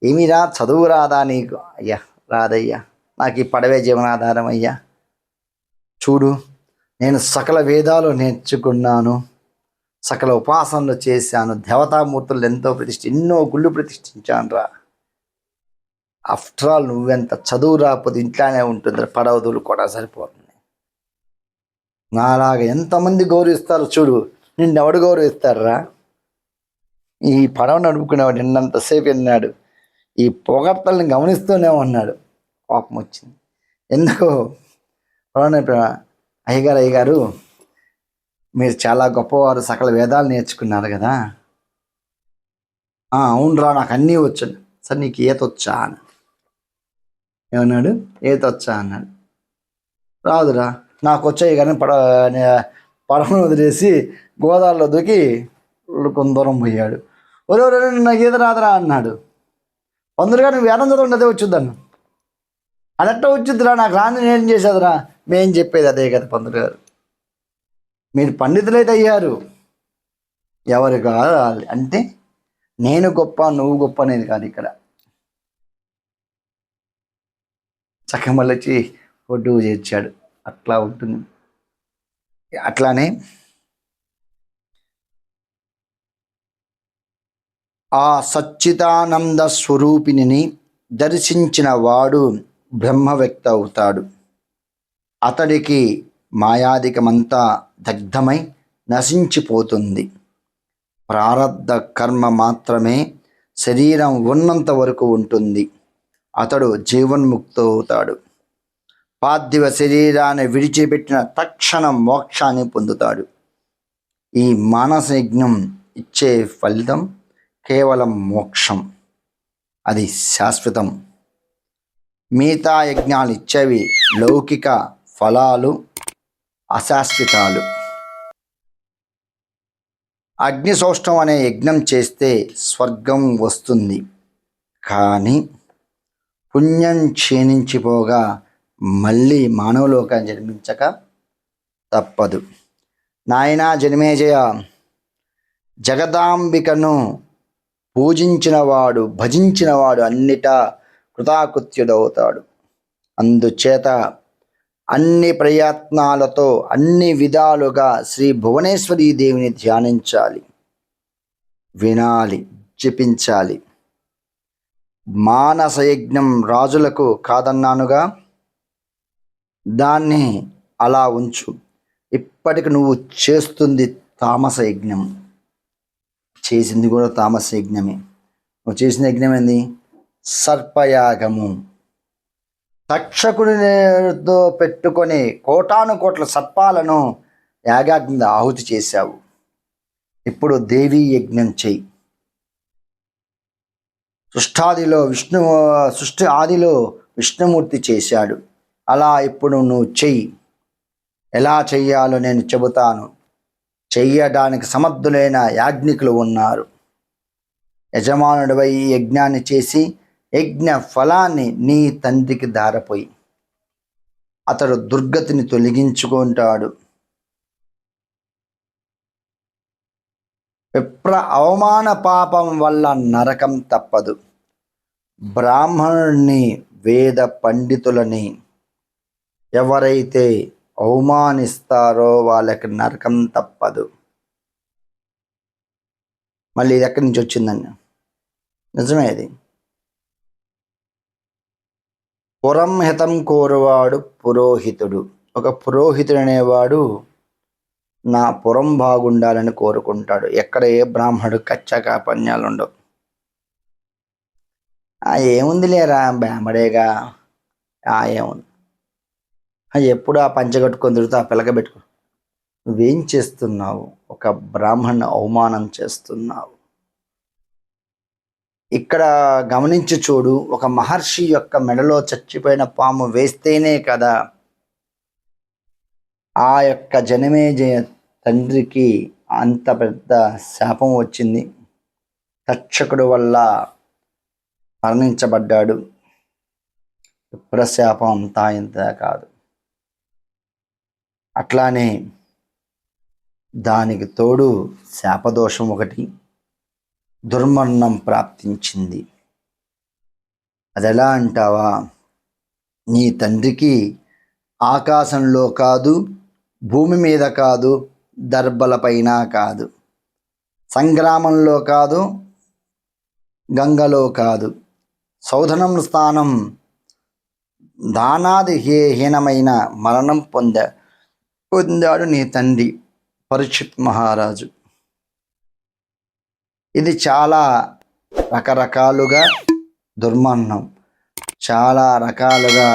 S1: ఏమిరా చదువు రాదా నీకు? అయ్యా రాదయ్యా, నాకు ఈ పడవే జీవనాధారం అయ్యా. చూడు, నేను సకల వేదాలు నేర్చుకున్నాను, సకల ఉపాసనలు చేశాను, దేవతామూర్తులు ఎంతో ఎన్నో గుళ్ళు ప్రతిష్ఠించాను రా. ఆఫ్టర్ ఆల్ నువ్వెంత చదువు రాకపోతే ఇంట్లోనే ఉంటుంది, పడవదులు కూడా సరిపోతుంది. నాలాగా ఎంతమంది గౌరవిస్తారు చూడు, నిన్నెవడు గౌరవిస్తారా? ఈ పడవ నడుపుకునేవాడు నిన్నంతసేపు విన్నాడు, ఈ పొగడ్తల్ని గమనిస్తూనే ఉన్నాడు. కోపం వచ్చింది. ఎందుకు పడవ అయ్యగారు మీరు చాలా గొప్పవారు, సకల వేదాలు నేర్చుకున్నారు కదా. అవునరా, నాకు అన్నీ వచ్చు. సరే నీకు ఈత వచ్చా అని ఏమన్నాడు. ఈత వచ్చా అన్నాడు. రాదురా, నాకు వచ్చాయి కానీ పడవను వదిలేసి గోదావరిలో దూకి కొంత దూరం పోయాడు. ఒరే నాకు ఈత రాదురా అన్నాడు. పందులుగా నువ్వు వేదం చదవండి, అదే వచ్చుద్దన్న. అదెట్టా వచ్చుద్దిరా, నాకు రాని నేనేం చేసేదిరా. మేం చెప్పేది అదే కదా పంతులు గారు, మీరు పండితులైతే అయ్యారు, ఎవరు కాదు అంటే నేను గొప్ప నువ్వు గొప్ప అనేది కాదు ఇక్కడ. చక్కమల్లొచ్చి ఒడ్డు చేర్చాడు. అట్లా ఉంటుంది. అట్లానే ఆ సచ్చిదానంద స్వరూపిణిని దర్శించిన వాడు బ్రహ్మవ్యక్త అవుతాడు. అతడికి మాయాధికమంతా దగ్ధమై నశించిపోతుంది. ప్రారబ్ధ కర్మ మాత్రమే శరీరం ఉన్నంత వరకు ఉంటుంది. అతడు జీవన్ముక్త అవుతాడు. పార్థివ శరీరాన్ని విడిచిపెట్టిన తక్షణం మోక్షాన్ని పొందుతాడు. ఈ మానస యజ్ఞం ఇచ్చే ఫలితం కేవలం మోక్షం, అది శాశ్వతం. మిగతా యజ్ఞాలు ఇచ్చేవి లౌకిక ఫలాలు, అశాశ్వతాలు. అగ్నిశోష్టం అనే యజ్ఞం చేస్తే స్వర్గం వస్తుంది, కానీ పుణ్యం క్షీణించిపోగా మళ్ళీ మానవలోకాన్ని జన్మించక తప్పదు. నాయనా జనమేజయ, జగదాంబికను పూజించినవాడు భజించినవాడు అన్నిటా కృతాకృత్యుడవుతాడు. అందుచేత అన్ని ప్రయత్నాలతో అన్ని విధాలుగా శ్రీ భువనేశ్వరీ దేవిని ధ్యానించాలి, వినాలి, జపించాలి. మానస యజ్ఞం రాజులకు కాదన్నానుగా, దాన్ని అలా ఉంచు. ఇప్పటికి నువ్వు చేస్తుంది తామస యజ్ఞం, చేసింది కూడా తామస యజ్ఞమే. నువ్వు చేసిన యజ్ఞం ఏంది? సర్పయాగము. తక్షకుడితో పెట్టుకొని కోటాను కోట్ల సర్పాలను యాగాగ్ని ఆహుతి చేశావు. ఇప్పుడు దేవీ యజ్ఞం చెయ్యి. సృష్టి ఆదిలో విష్ణుమూర్తి చేశాడు, అలా ఇప్పుడు నువ్వు చెయ్యి. ఎలా చెయ్యాలో నేను చెబుతాను. చెయ్యడానికి సమర్థులైన యాజ్ఞికులు ఉన్నారు. యజమానుడిపై ఈ యజ్ఞాన్ని చేసి యజ్ఞ ఫలాన్ని నీ తండ్రికి దారపోయి అతడు దుర్గతిని తొలగించుకుంటాడు. విప్ర అవమాన పాపం వల్ల నరకం తప్పదు. బ్రాహ్మణుని వేద పండితులని ఎవరైతే అవమానిస్తారో వాళ్ళకి నరకం తప్పదు. మళ్ళీ ఇది ఎక్కడి నుంచి వచ్చిందండి? నిజమే. అది పురం హితం కోరువాడు పురోహితుడు. ఒక పురోహితుడు అనేవాడు నా పురం బాగుండాలని కోరుకుంటాడు. ఎక్కడ ఏ బ్రాహ్మణుడు కచ్చా కాపణ్యాలు ఉండవు. ఏముంది లేరా, బ్రాహ్మడేగా, ఏముంది, ఎప్పుడు ఆ పంచ కట్టుకొని తిరుగుతూ ఆ పిలక పెట్టుకో. నువ్వేం చేస్తున్నావు? ఒక బ్రాహ్మణ్ణి అవమానం చేస్తున్నావు. ఇక్కడ గమనించి చూడు, ఒక మహర్షి యొక్క మెడలో చచ్చిపోయిన పాము వేస్తేనే కదా ఆ యొక్క జనమేజయ తండ్రికి అంత పెద్ద శాపం వచ్చింది. తక్షకుడు వల్ల మరణించబడ్డాడు. విప్రశాపం అంతా ఇంత కాదు. అట్లానే దానికి తోడు శాపదోషం ఒకటి, దుర్మరణం ప్రాప్తించింది. అది ఎలా అంటావా? నీ తండ్రికి ఆకాశంలో కాదు, భూమి మీద కాదు, దర్భలపైన కాదు, సంగ్రామంలో కాదు, గంగలో కాదు, సౌధనం స్థానం దానాది హీనమైన మరణం పొందాడు నీ తండ్రి పరీక్షిత్ మహారాజు. ఇది చాలా రకరకాలుగా దుర్మరణం, చాలా రకాలుగా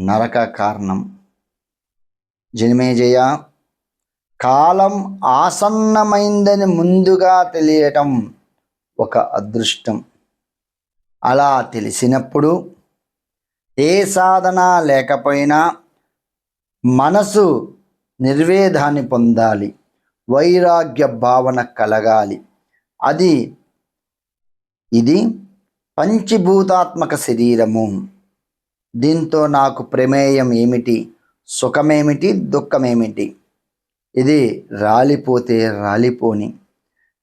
S1: నరక కారణం. జనమేజయ, కాలం ఆసన్నమైందని ముందుగా తెలియటం ఒక అదృష్టం. అలా తెలిసినప్పుడు ఏ సాధన లేకపోయినా మనసు నిర్వేదాన్ని పొందాలి, వైరాగ్య భావన కలగాలి. ఇది పంచభూతాత్మక శరీరము. దీంతో నాకు ప్రమేయం ఏమిటి, సుఖమేమిటి, దుఃఖమేమిటి? ఇది రాలిపోతే రాలిపోని.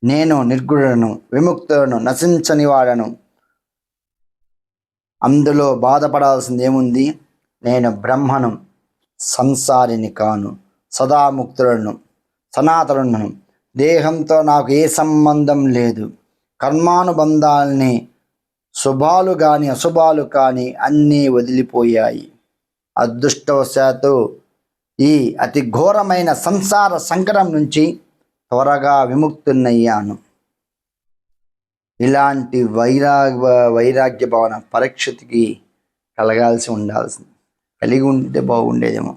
S1: నేను నిర్గుణను, విముక్తులను, నశించని వాడను. అందులో బాధపడాల్సింది ఏముంది? నేను బ్రహ్మను, సంసారిని కాను, సదాముక్తులను, సనాతనులను. దేహంతో నాకు ఏ సంబంధం లేదు. కర్మానుబంధాల్ని శుభాలు కానీ అశుభాలు కానీ అన్నీ వదిలిపోయాయి. అదృష్టవశాత్తు ఈ అతి ఘోరమైన సంసార సంకటం నుంచి త్వరగా విముక్తున్నయ్యాను. ఇలాంటి వైరాగ్య భావన పరీక్షిత్కి కలిగి ఉంటే బాగుండేదేమో.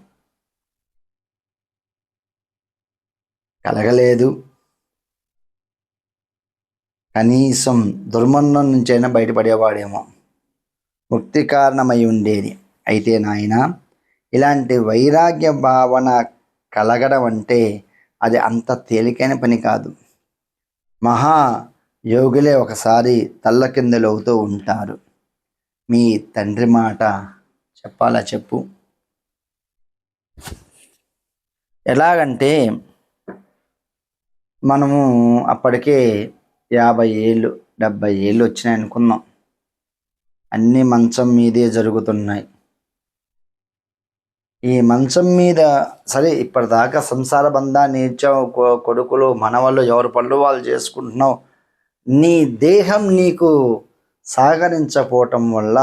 S1: కలగలేదు. కనీసం దుర్మరణం నుంచైనా బయటపడేవాడేమో, ముక్తి కారణమై ఉండేది. అయితే నాయన, ఇలాంటి వైరాగ్య భావన కలగడం అంటే అది అంత తేలికైన పని కాదు. మహా యోగులే ఒకసారి తల్లకిందులవుతూ ఉంటారు. మీ తండ్రి మాట చెప్పాలా చెప్పు. ఎలాగంటే మనము అప్పటికే 50 ఏళ్ళు 70 ఏళ్ళు వచ్చినాయి అనుకుందాం. అన్నీ మంచం మీదే జరుగుతున్నాయి. ఈ మంచం మీద సరే ఇప్పటిదాకా సంసార బంధాన్ని ఇచ్చావు, కొడుకులు మనవాళ్ళు ఎవరి పనులు వాళ్ళు చేసుకుంటున్నావు. నీ దేహం నీకు సహకరించకపోవటం వల్ల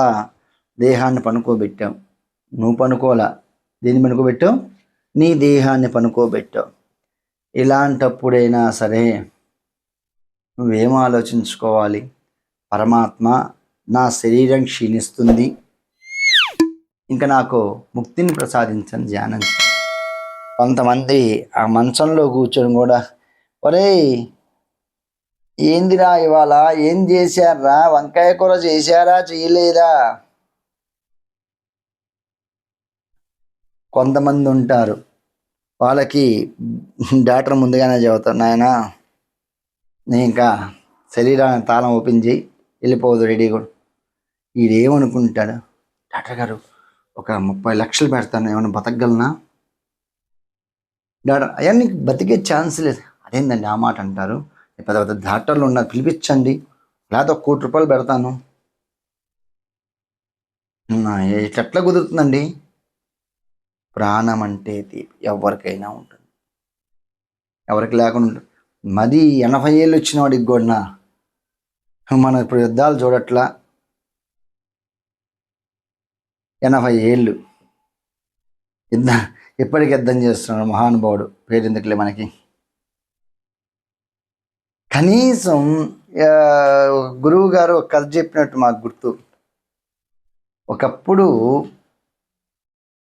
S1: దేహాన్ని పనుకోబెట్టావు. నువ్వు పనుకోలా, దీన్ని పనుకోబెట్టావు, నీ దేహాన్ని పనుకోబెట్టావు. ఇలాంటప్పుడైనా సరే నువ్వేం ఆలోచించుకోవాలి? పరమాత్మ, నా శరీరం క్షీణిస్తుంది, ఇంకా నాకు ముక్తిని ప్రసాదించని ధ్యానం. కొంతమంది ఆ మంచంలో కూర్చొని కూడా, ఒరేయ్ ఏందిరా ఇవాళ ఏం చేశారా, వంకాయ కూర చేశారా చేయలేదా? కొంతమంది ఉంటారు, వాళ్ళకి డాక్టర్ ముందుగానే చెబుతారు, నాయన నేను ఇంకా శరీరాన్ని తాళం ఓపెన్ చేయి, వెళ్ళిపోదు రెడీ కూడా. ఈడేమనుకుంటాడు, డాక్టర్ గారు ఒక 30 లక్షలు పెడతాను, ఏమైనా బతకగలనా? డాక్టర్ అయ్యా నీకు బతికే ఛాన్స్ లేదు. అదేందండి ఆ మాట అంటారు? పెద్ద పెద్ద డాక్టర్లు ఉన్నారు, పిలిపించండి, లేకపోతే 1 కోటి రూపాయలు పెడతాను. ఎట్లా కుదురుతుందండి? ప్రాణం అంటే తీపి ఎవరికైనా ఉంటుంది, ఎవరికి లేకుండా ఉంటుంది. మరి 80 ఏళ్ళు వచ్చిన వాడికి కూడా మనం ఇప్పుడు యుద్ధాలు చూడట్లా. 80 ఏళ్ళు ఇప్పటికి యుద్ధం చేస్తున్నాడు మహానుభావుడు, పేరు ఎందుకులే మనకి. కనీసం గురువు గారు ఒక కథ చెప్పినట్టు మాకు గుర్తు. ఒకప్పుడు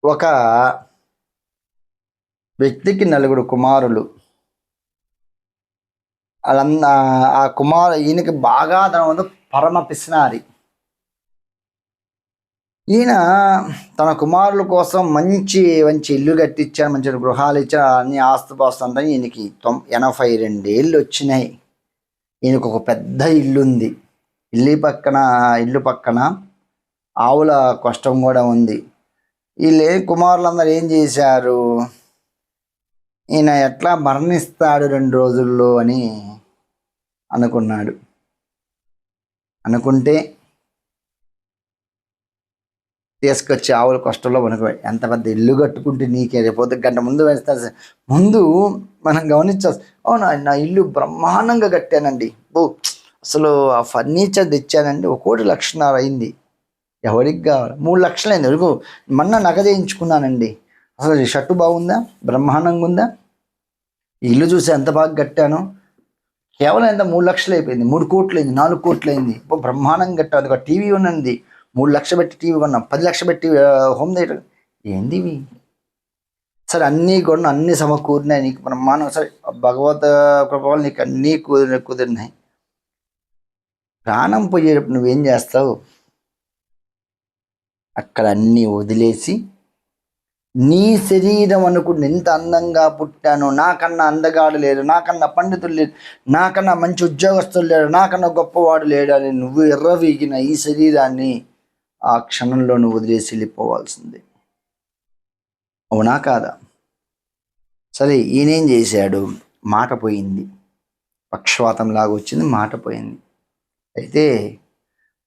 S1: ఒక వ్యక్తికి 4 కుమారులు. ఆ ఈయనకి బాగా పరమ పిసినారి. ఈయన తన కుమారుల కోసం మంచి మంచి ఇల్లు కట్టించాడు, మంచి గృహాలు ఇచ్చాడు, అన్ని ఆస్తుపాస్తులు. ఈయనకి 82 ఏళ్ళు వచ్చినాయి. ఈయనకు ఒక పెద్ద ఇల్లు ఉంది. ఇల్లు పక్కన ఆవుల కష్టం కూడా ఉంది. వీళ్ళు కుమారులందరూ ఏం చేశారు, ఈయన ఎట్లా మరణిస్తాడు 2 రోజుల్లో అని అనుకుంటే తీసుకొచ్చి ఆవుల కష్టంలో మనకు ఎంత పెద్ద ఇల్లు కట్టుకుంటే నీకే రేపు గంట ముందు వేస్తా ముందు మనం గమనించాలి. అవునా, నా ఇల్లు బ్రహ్మాండంగా కట్టానండి, అసలు ఆ ఫర్నిచర్ తెచ్చానండి, 1,00,000 అయింది. ఎవరికి కావాలి? 3,00,000 అయింది. వరకు మొన్న నగదేయించుకున్నానండి. అసలు ఈ షర్టు బాగుందా, బ్రహ్మాండంగా ఉందా, ఇల్లు చూసి ఎంత బాగా కట్టాను, కేవలం ఎంత 3,00,000 అయిపోయింది, 3,00,00,000 అయింది, 4,00,00,000 అయింది, బ్రహ్మాండంగా కట్టాను. ఒక టీవీ ఉన్నది, 3,00,000 పెట్టి టీవీ కొన్నాం, 10,00,000 పెట్టి హోమ్ థియేటర్. ఏంది ఇవి? సరే అన్నీ కూడా అన్నీ సమకూరినాయి నీకు బ్రహ్మాండం, సరే భగవత్ కృప నీకు అన్నీ కుదిరినాయి. ప్రాణం పోయేటప్పుడు నువ్వేం చేస్తావు? అక్కడ అన్నీ వదిలేసి నీ శరీరం అనుకుంటే ఎంత అందంగా పుట్టాను, నాకన్నా అందగాడు లేడు, నాకన్నా పండితులు లేడు, నాకన్నా మంచి ఉద్యోగస్తులు లేడు, నాకన్నా గొప్పవాడు లేడు అని నువ్వు ఎర్రవీగిన ఈ శరీరాన్ని ఆ క్షణంలో నువ్వు వదిలేసి వెళ్ళిపోవాల్సింది. అవునా కాదా? సరే, ఈయనేం చేశాడు? మాట పోయింది, పక్షవాతం లాగా వచ్చింది, మాట పోయింది. అయితే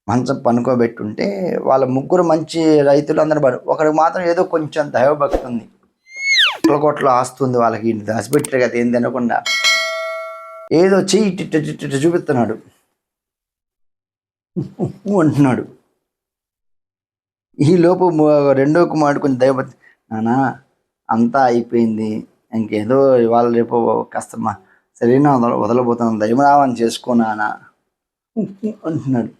S1: మంచం పనుకోబెట్టుంటే వాళ్ళ ముగ్గురు మంచి రైతులు అందరూ ఒకరికి మాత్రం ఏదో కొంచెం దైవభక్తి ఉంది, కోట్ల ఆస్తుంది వాళ్ళకి, ఇంటి దాచిపెట్టారు కదా ఏం తినకుండా, ఏదో చెయ్యి ఇట్ట చూపిస్తున్నాడు, అంటున్నాడు. ఈ లోపు రెండో కుమారుడు కొంచెం దైవభక్తి, నానా అంతా అయిపోయింది, ఇంకేదో ఇవాళ రేపు కాస్త మా శరీరం వదలబోతున్నాను, దైవనామని చేసుకోనానా అంటున్నాడు.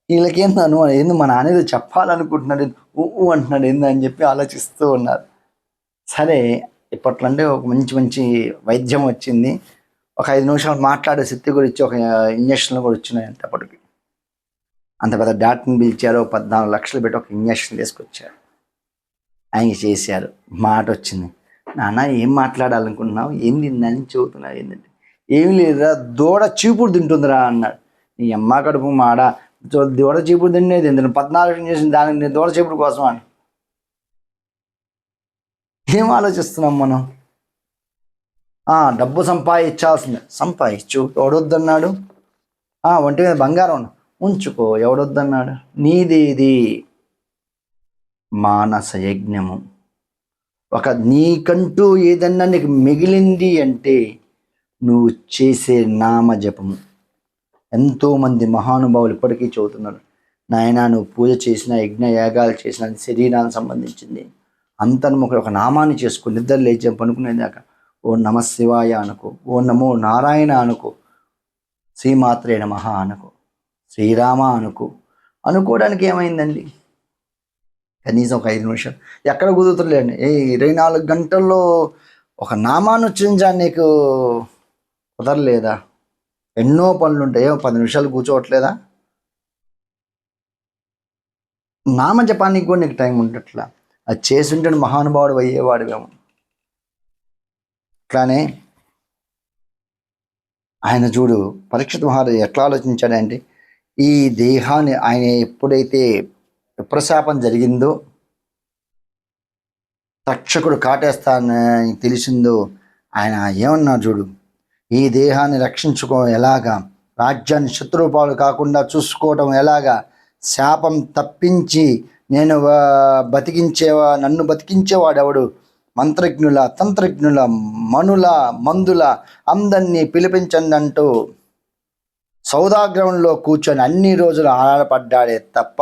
S1: వీళ్ళకేందను ఏంది మా నాన్న ఏదో చెప్పాలనుకుంటున్నాడు, అంటున్నాడు ఏంది అని చెప్పి ఆలోచిస్తూ ఉన్నారు. సరే, ఇప్పట్లో అంటే ఒక మంచి మంచి వైద్యం వచ్చింది, ఒక 5 నిమిషాలు మాట్లాడే శక్తి కూడా ఇచ్చి ఒక ఇంజక్షన్లు కూడా వచ్చినాయంట. అప్పటికి అంత పెద్ద డాక్టర్ని పిలిచారు, 14 లక్షలు పెట్టి ఒక ఇంజక్షన్ తీసుకొచ్చారు, ఆయన చేశారు. మాట వచ్చింది. నాన్న ఏం మాట్లాడాలనుకుంటున్నావు, ఏం తిందని చెబుతున్నావు, ఏంటంటే ఏం లేదురా దూడ చీపుడు తింటుందిరా అన్నాడు. నీ అమ్మ కడుపు మాడ, దూడ చీపుడు తినేది ఎందుకు, 14 చేసిన దానికి దూడ చీపుడు కోసం అని ఏం ఆలోచిస్తున్నాం మనం? డబ్బు సంపాదించాల్సిందే, సంపాదించు, ఎవడొద్దన్నాడు? ఒంటి మీద బంగారం ఉంచుకో, ఎవడొద్దన్నాడు? నీదేది మానస యజ్ఞము. ఒక నీకంటూ ఏదన్నా నీకు మిగిలింది అంటే నువ్వు చేసే నామజపము. ఎంతోమంది మహానుభావులు ఇప్పటికీ చదువుతున్నారు, నాయన నువ్వు పూజ చేసిన, యజ్ఞ యాగాలు చేసిన, శరీరానికి సంబంధించింది అంతర్ముఖ ఒక నామాన్ని చేసుకో, నిద్ర లేచే పనుకునేదాకా ఓ నమ శివాయ అనుకో, ఓ నమో నారాయణ అనుకో, శ్రీమాత్రే నమః అనుకో, శ్రీరామ అనుకో. అనుకోవడానికి ఏమైందండి? కనీసం ఒక 5 నిమిషాలు ఎక్కడ కుదురుతులేండి. 24 గంటల్లో ఒక నామాన్ని ఉచ్చరించాలి నీకు కుదరలేదా? ఎన్నో పనులు ఉంటాయి, 10 నిమిషాలు కూర్చోవట్లేదా? నామజపానికి కూడా నీకు టైం ఉండట్లా, అది చేసి ఉంటే మహానుభావుడు అయ్యేవాడువేమో. అట్లానే ఆయన చూడు, పరీక్షిత్ మహారాజు ఎట్లా ఆలోచించాడంటే, ఈ దేహాన్ని ఆయన ఎప్పుడైతే విప్రశాపం జరిగిందో, తక్షకుడు కాటేస్తానని తెలిసిందో, ఆయన ఏమన్నారు చూడు, ఈ దేహాన్ని రక్షించుకో ఎలాగా, రాజ్యాన్ని శత్రుపాలు కాకుండా చూసుకోవడం ఎలాగా, శాపం తప్పించి నేను నన్ను బతికించేవాడెవడు, మంత్రజ్ఞుల, తంత్రజ్ఞుల, మనుల, మందుల అందరినీ పిలిపించండి అంటూ సౌదాగ్రంలో కూర్చొని అన్ని రోజులు ఆరాటపడ్డాడే తప్ప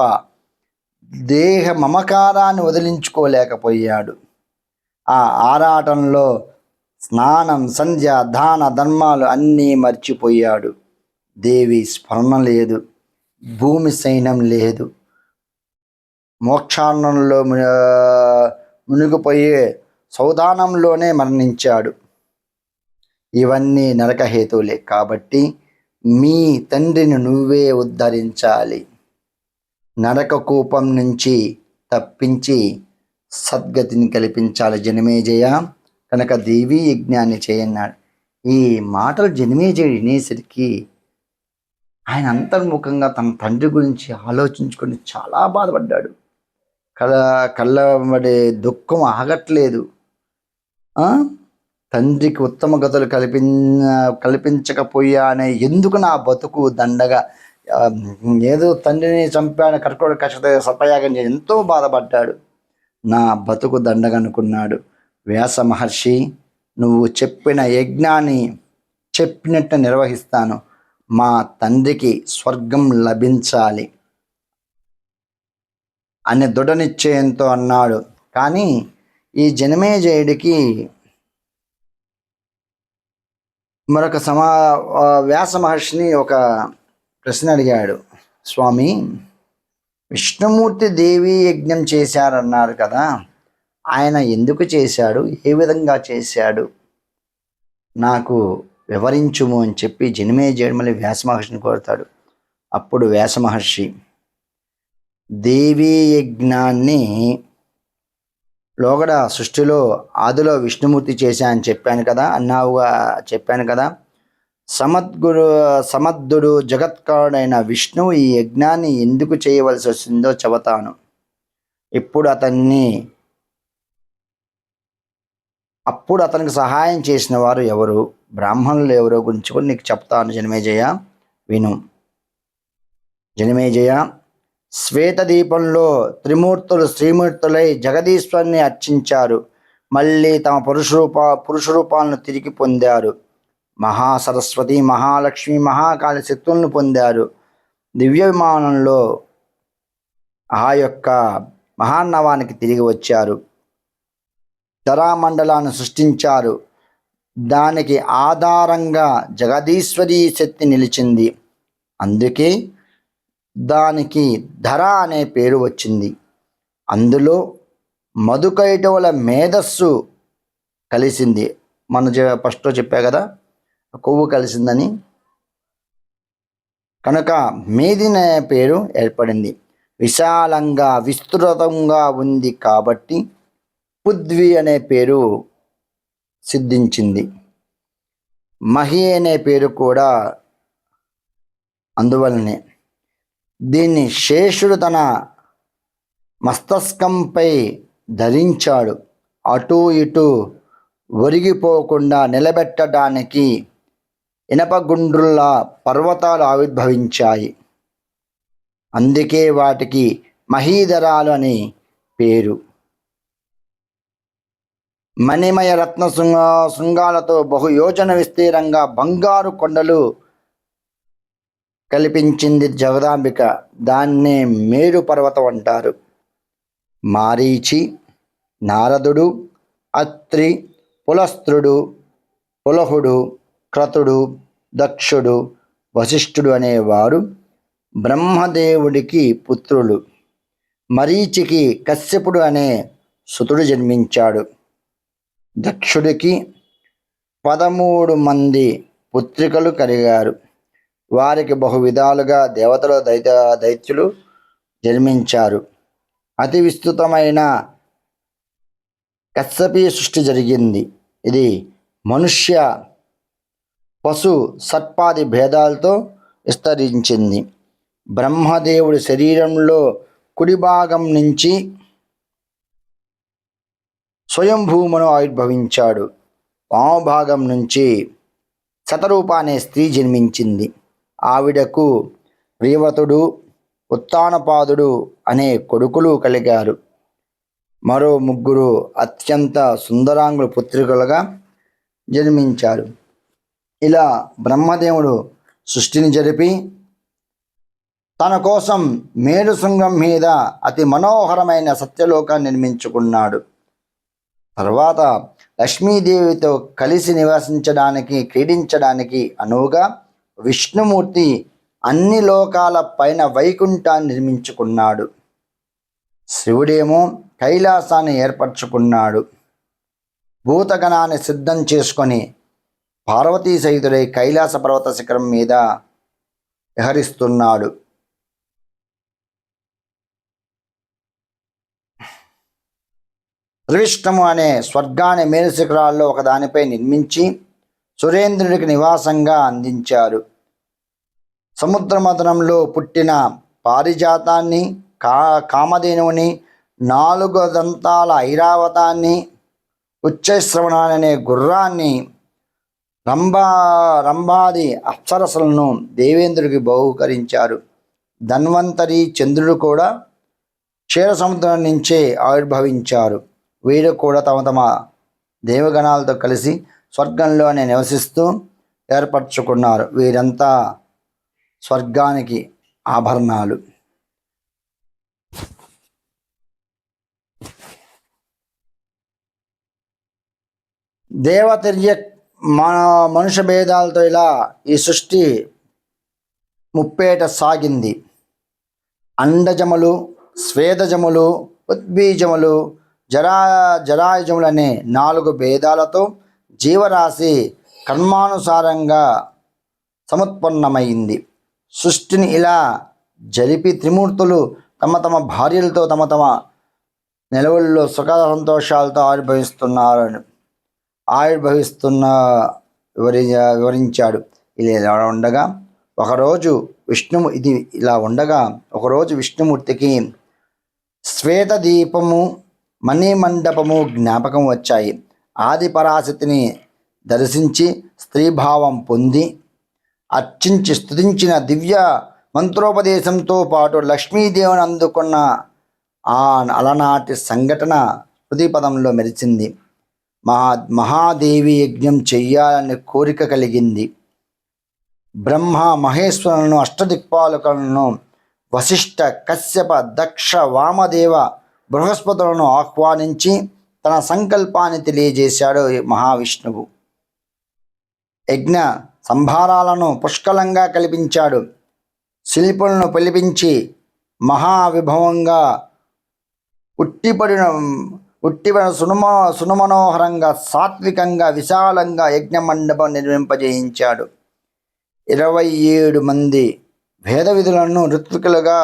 S1: దేహ మమకారాన్ని వదిలించుకోలేకపోయాడు. ఆ ఆరాటంలో స్నానం, సంధ్య, దాన ధర్మాలు అన్నీ మర్చిపోయాడు. దేవి స్మరణ లేదు, భూమి సైన్యం లేదు, మోక్షారణంలో మునిగిపోయే సౌదానంలోనే మరణించాడు. ఇవన్నీ నరకహేతువులే. కాబట్టి మీ తండ్రిని నువ్వే ఉద్ధరించాలి, నరక కూపం నుంచి తప్పించి సద్గతిని కల్పించాలి జనమేజయ. కనుక దేవీ యజ్ఞాన్ని చేయన్నాడు. ఈ మాటలు జనమేజయుడు వినేసరికి ఆయన అంతర్ముఖంగా తన తండ్రి గురించి ఆలోచించుకొని చాలా బాధపడ్డాడు. కళ్ళబడే దుఃఖం ఆగట్లేదు. తండ్రికి ఉత్తమ గతులు కల్పించకపోయానే, ఎందుకు నా బతుకు దండగా, ఆ, ఏదో తండ్రిని చంపాను, కర్కోట కక్ష సర్పయాగం చేసి ఎంతో బాధపడ్డాడు. నా బతుకు దండగనుకున్నాడు. వ్యాస మహర్షి, నువ్వు చెప్పిన యజ్ఞాన్ని చెప్పినట్టు నిర్వహిస్తాను, మా తండ్రికి స్వర్గం లభించాలి అనే దృఢ నిశ్చయంతో అన్నాడు. కానీ ఈ జనమేజయుడికి మరొక వ్యాస మహర్షిని ఒక ప్రశ్న అడిగాడు. స్వామి, విష్ణుమూర్తి దేవీ యజ్ఞం చేశారన్నారు కదా, ఆయన ఎందుకు చేశాడు, ఏ విధంగా చేశాడు, నాకు వివరించుము అని చెప్పి జనమేజయుడు మళ్ళీ వ్యాస మహర్షిని కోరుతాడు. అప్పుడు వ్యాస మహర్షి దేవీ యజ్ఞాన్ని లోగడ సృష్టిలో ఆదిలో విష్ణుమూర్తి చేశా అని చెప్పాను కదా. సమర్థుడు జగత్కారుడైన విష్ణువు ఈ యజ్ఞాన్ని ఎందుకు చేయవలసి వచ్చిందో చెబుతాను. అప్పుడు అతనికి సహాయం చేసిన వారు ఎవరు, బ్రాహ్మణులు ఎవరో గురించి కూడా నీకు చెప్తాను జనమేజయ, విను. జనమేజయ, శ్వేతదీపంలో త్రిమూర్తులు శ్రీమూర్తులై జగదీశ్వరుని అర్చించారు. మళ్ళీ తమ పురుష రూపాలను తిరిగి పొందారు. మహాసరస్వతి, మహాలక్ష్మి, మహాకాళి శక్తులను పొందారు. దివ్య విమానంలో ఆ యొక్క మహాన్నవానికి తిరిగి వచ్చారు. ధరామండలాన్ని సృష్టించారు. దానికి ఆధారంగా జగదీశ్వరీ శక్తి నిలిచింది. అందుకే దానికి ధర అనే పేరు వచ్చింది. అందులో మధుకైటవుల మేధస్సు కలిసింది. ఫస్ట్లో చెప్పా కదా, కొవ్వు కలిసిందని. కనుక మేదిని అనే పేరు ఏర్పడింది. విశాలంగా విస్తృతంగా ఉంది కాబట్టి పృథ్వీ అనే పేరు సిద్ధించింది. మహి అనే పేరు కూడా అందువలనే. దీన్ని శేషుడు తన మస్తకంపై ధరించాడు. అటు ఇటు ఒరిగిపోకుండా నిలబెట్టడానికి ఇనపగుండ్రుల పర్వతాలు ఆవిర్భవించాయి. అందుకే వాటికి మహీధరాలు అని పేరు. మణిమయ రత్న శృంగాలతో బహుయోజన విస్తీరంగా బంగారు కొండలు కల్పించింది జగదాంబిక. దాన్నే మేరు పర్వతం అంటారు. మారీచి, నారదుడు, అత్రి, పులస్త్రుడు, పులహుడు, క్రతుడు, దక్షుడు, వశిష్ఠుడు అనేవారు బ్రహ్మదేవుడికి పుత్రులు. మరీచికి కశ్యపుడు అనే సుతుడు జన్మించాడు. దక్షుడికి 13 మంది పుత్రికలు కలిగారు. వారికి బహువిధాలుగా దేవతలు దైత్యులు జన్మించారు. అతి విస్తృతమైన కశ్యపీ సృష్టి జరిగింది. ఇది మనుష్య, పశు, సర్పాది భేదాలతో విస్తరించింది. బ్రహ్మదేవుడి శరీరంలో కుడి భాగం నుంచి స్వయంభూమను ఆవిర్భవించాడు. వామభాగం నుంచి శతరూప అనే స్త్రీ జన్మించింది. ఆవిడకు ప్రియవ్రతుడు, ఉత్తానపాదుడు అనే కొడుకులు కలిగారు. మరో 3 అత్యంత సుందరాంగుల పుత్రికలుగా జన్మించారు. ఇలా బ్రహ్మదేవుడు సృష్టిని జరిపి తన కోసం మేరు శృంగం మీద అతి మనోహరమైన సత్యలోకాన్ని నిర్మించుకున్నాడు. తర్వాత లక్ష్మీదేవితో కలిసి నివసించడానికి, క్రీడించడానికి అనువుగా విష్ణుమూర్తి అన్ని లోకాల పైన వైకుంఠాన్ని నిర్మించుకున్నాడు. శివుడేమో కైలాసాన్ని ఏర్పరచుకున్నాడు. భూతగణాన్ని సిద్ధం చేసుకొని పార్వతీ సహితుడై కైలాస పర్వత శిఖరం మీద విహరిస్తున్నాడు. త్రివిష్టము అనే స్వర్గాన్ని మేరు శిఖరాల్లో ఒకదానిపై నిర్మించి సురేంద్రుడికి నివాసంగా అందించారు. సముద్ర మథనంలో పుట్టిన పారిజాతాన్ని, కామధేనువుని, 4 దంతాల ఐరావతాన్ని, ఉచ్చశ్రవణాన్ని అనే గుర్రాన్ని రంభా రంభాది అప్సరసలను దేవేంద్రుడికి బహుకరించారు. ధన్వంతరి చంద్రుడు కూడా క్షీర సముద్రం నుంచే ఆవిర్భవించారు. వీరు కూడా తమ తమ దేవగణాలతో కలిసి స్వర్గంలోనే నివసిస్తూ ఏర్పరచుకున్నారు. వీరంతా స్వర్గానికి ఆభరణాలు. దేవతర్య మనుష్య భేదాలతో ఇలా ఈ సృష్టి ముప్పేట సాగింది. అండజములు, స్వేదజములు, ఉద్బీజములు, జరాయుజములు అనే 4 భేదాలతో జీవరాశి కర్మానుసారంగా సముత్పన్నమైంది. సృష్టిని ఇలా జరిపి త్రిమూర్తులు తమ తమ భార్యలతో తమ తమ నిలవుల్లో సుఖ సంతోషాలతో వివరించాడు. ఇలా ఉండగా ఒకరోజు విష్ణుమూర్తికి శ్వేత దీపము, మణిమండపము జ్ఞాపకం వచ్చాయి. ఆది పరాశక్తిని దర్శించి స్త్రీభావం పొంది అర్చించి స్తుతించిన దివ్య మంత్రోపదేశంతో పాటు లక్ష్మీదేవిని అందుకున్న ఆ అలనాటి సంఘటన హృదయపదంలో మెరిచింది. మహాదేవి యజ్ఞం చెయ్యాలనే కోరిక కలిగింది. బ్రహ్మ మహేశ్వరులను, అష్టదిక్పాలకులను, వశిష్ఠ, కశ్యప, దక్ష, వామదేవ, బృహస్పతులను ఆహ్వానించి తన సంకల్పాన్ని తెలియజేశాడు మహావిష్ణువు. యజ్ఞ సంభారాలను పుష్కలంగా కల్పించాడు. శిల్పులను పిలిపించి మహావిభవంగా ఉట్టిపడిన సునమనోహరంగా, సాత్వికంగా, విశాలంగా యజ్ఞ మండపం నిర్మింపజేయించాడు. 27 మంది వేద విధులను ఋత్వికులుగా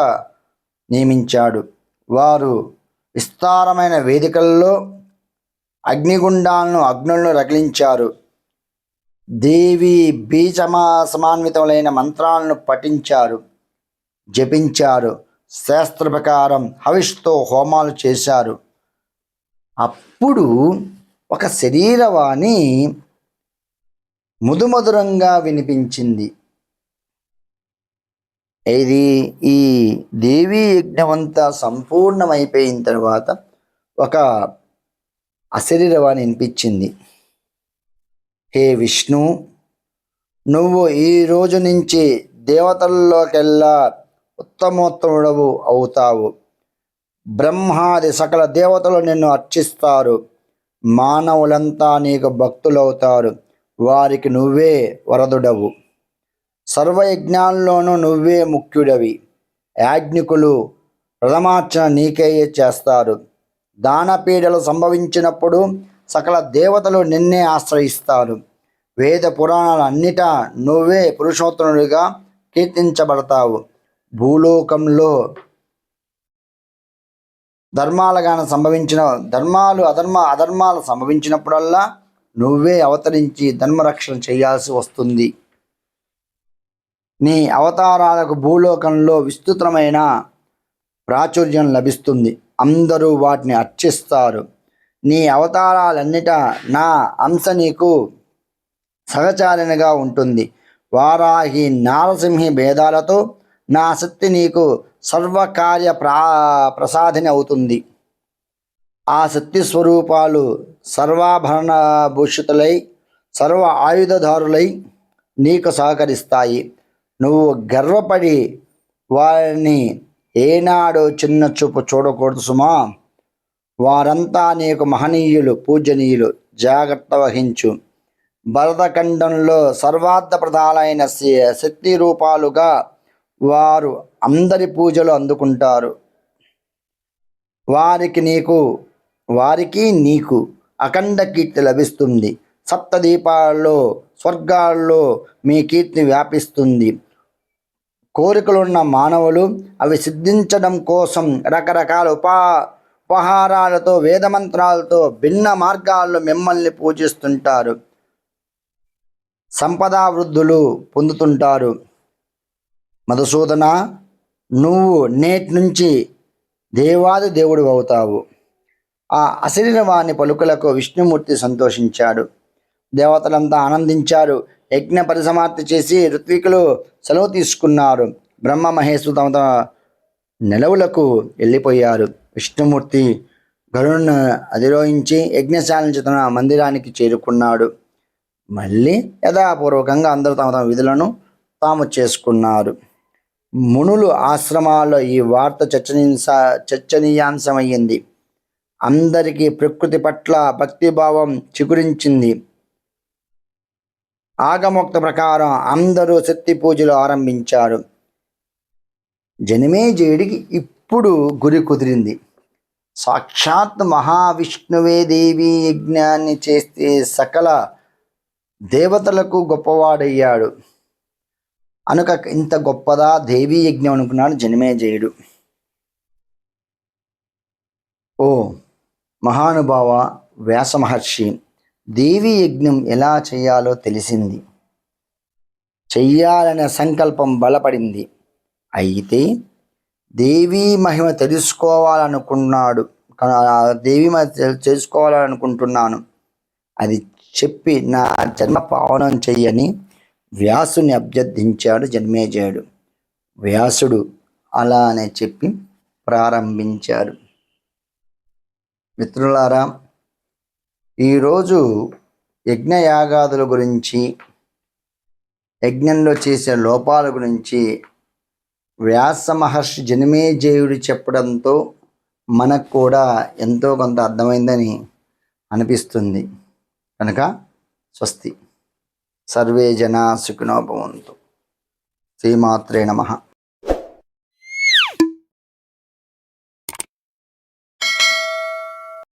S1: నియమించాడు. వారు విస్తారమైన వేదికల్లో అగ్నులను రగిలించారు. దేవి బీజసమాన్వితములైన మంత్రాలను పఠించారు, జపించారు. శాస్త్ర ప్రకారం హవిష్తో హోమాలు చేశారు. అప్పుడు ఒక శరీరవాణి ముదుమధురంగా వినిపించింది. ఈ దేవీ యజ్ఞమంతా సంపూర్ణమైపోయిన తర్వాత ఒక అశరీరవాణి వినిపించింది. హే విష్ణు, నువ్వు ఈ రోజు నుంచి దేవతల్లోకెల్లా ఉత్తమోత్తముడవు అవుతావు. బ్రహ్మాది సకల దేవతలు నిన్ను అర్చిస్తారు. మానవులంతా నీకు భక్తులవుతారు. వారికి నువ్వే వరదుడవు. సర్వయజ్ఞాల్లోనూ నువ్వే ముఖ్యుడవి. యాజ్ఞికులు ప్రథమార్చన నీకే చేస్తారు. దానపీడలు సంభవించినప్పుడు సకల దేవతలు నిన్నే ఆశ్రయిస్తారు. వేద పురాణాలన్నిటా నువ్వే పురుషోత్తముడిగా కీర్తించబడతావు. భూలోకంలో అధర్మాలు సంభవించినప్పుడల్లా నువ్వే అవతరించి ధర్మరక్షణ చేయాల్సి వస్తుంది. నీ అవతారాలకు భూలోకంలో విస్తృతమైన ప్రాచుర్యం లభిస్తుంది. అందరూ వాటిని అర్చిస్తారు. నీ అవతారాలన్నిటా నా అంశ నీకు సహచారిణిగా ఉంటుంది. వారాహి, నారసింహి భేదాలతో నా శక్తి నీకు సర్వకార్య ప్రసాదిని అవుతుంది. ఆ శక్తి స్వరూపాలు సర్వాభరణ భూషితులై, సర్వ ఆయుధదారులై నీకు సహకరిస్తాయి. నువ్వు గర్వపడి వారిని ఏనాడు చిన్న చూపు చూడకూడదు సుమా. వారంతా నీకు మహనీయులు, పూజనీయులు. జాగ్రత్త వహించు. భరతఖండంలో సర్వార్థప్రదాలైన శక్తి రూపాలుగా వారు అందరి పూజలు అందుకుంటారు. వారికి నీకు అఖండ కీర్తి లభిస్తుంది. సప్తదీపాలలో స్వర్గాల్లో మీ కీర్తి వ్యాపిస్తుంది. కోరికలున్న మానవులు అవి సిద్ధించడం కోసం రకరకాల ఉపహారాలతో, వేదమంత్రాలతో, భిన్న మార్గాల్లో మిమ్మల్ని పూజిస్తుంటారు. సంపదా వృద్ధులు పొందుతుంటారు. మధుసూదన, నువ్వు నేటి నుంచి దేవాది దేవుడు అవుతావు. ఆ అశరీరవాణి పలుకులకు విష్ణుమూర్తి సంతోషించాడు. దేవతలంతా ఆనందించారు. యజ్ఞ పరిసమాప్తి చేసి ఋత్వికులు సెలవు తీసుకున్నారు. బ్రహ్మ మహేశ్వరు తమ తమ నెలవులకు వెళ్ళిపోయారు. విష్ణుమూర్తి గరుడును అధిరోహించి యజ్ఞశాల నుంచి తన మందిరానికి చేరుకున్నాడు. మళ్ళీ యథాపూర్వకంగా అందరూ తమ తమ విధులను తాము చేసుకున్నారు. మునులు ఆశ్రమాల్లో ఈ వార్త చర్చనీయాంశమయ్యింది. అందరికీ ప్రకృతి పట్ల భక్తిభావం చిగురించింది. ఆగమోక్త ప్రకారం అందరూ శక్తి పూజలు ఆరంభించారు. జనమేజయుడికి ఇప్పుడు గురి కుదిరింది. సాక్షాత్ మహావిష్ణువే దేవీ యజ్ఞాన్ని చేస్తే సకల దేవతలకు గొప్పవాడయ్యాడు అనుక ఇంత గొప్పదా దేవీ యజ్ఞం అనుకున్నాడు జనమేజయుడు. ఓ మహానుభావ వ్యాస మహర్షి, దేవీ యజ్ఞం ఎలా చేయాలో తెలిసింది. చెయ్యాలనే సంకల్పం బలపడింది. అయితే దేవీ మహిమ తెలుసుకోవాలనుకుంటున్నాను. అది చెప్పి నా జన్మ పావనం చెయ్యని వ్యాసుని అభ్యర్థించాడు జనమేజయుడు. వ్యాసుడు అలానే చెప్పి ప్రారంభించారు. మిత్రులారా, ఈరోజు యజ్ఞయాగాదుల గురించి, యజ్ఞంలో చేసే లోపాల గురించి వ్యాస మహర్షి జనమేజయుడు చెప్పడంతో మనకు కూడా ఎంతో కొంత అర్థమైందని అనిపిస్తుంది. కనుక స్వస్తి. సర్వే జనా సుఖినో భవంతు. శ్రీమాత్రే నమః.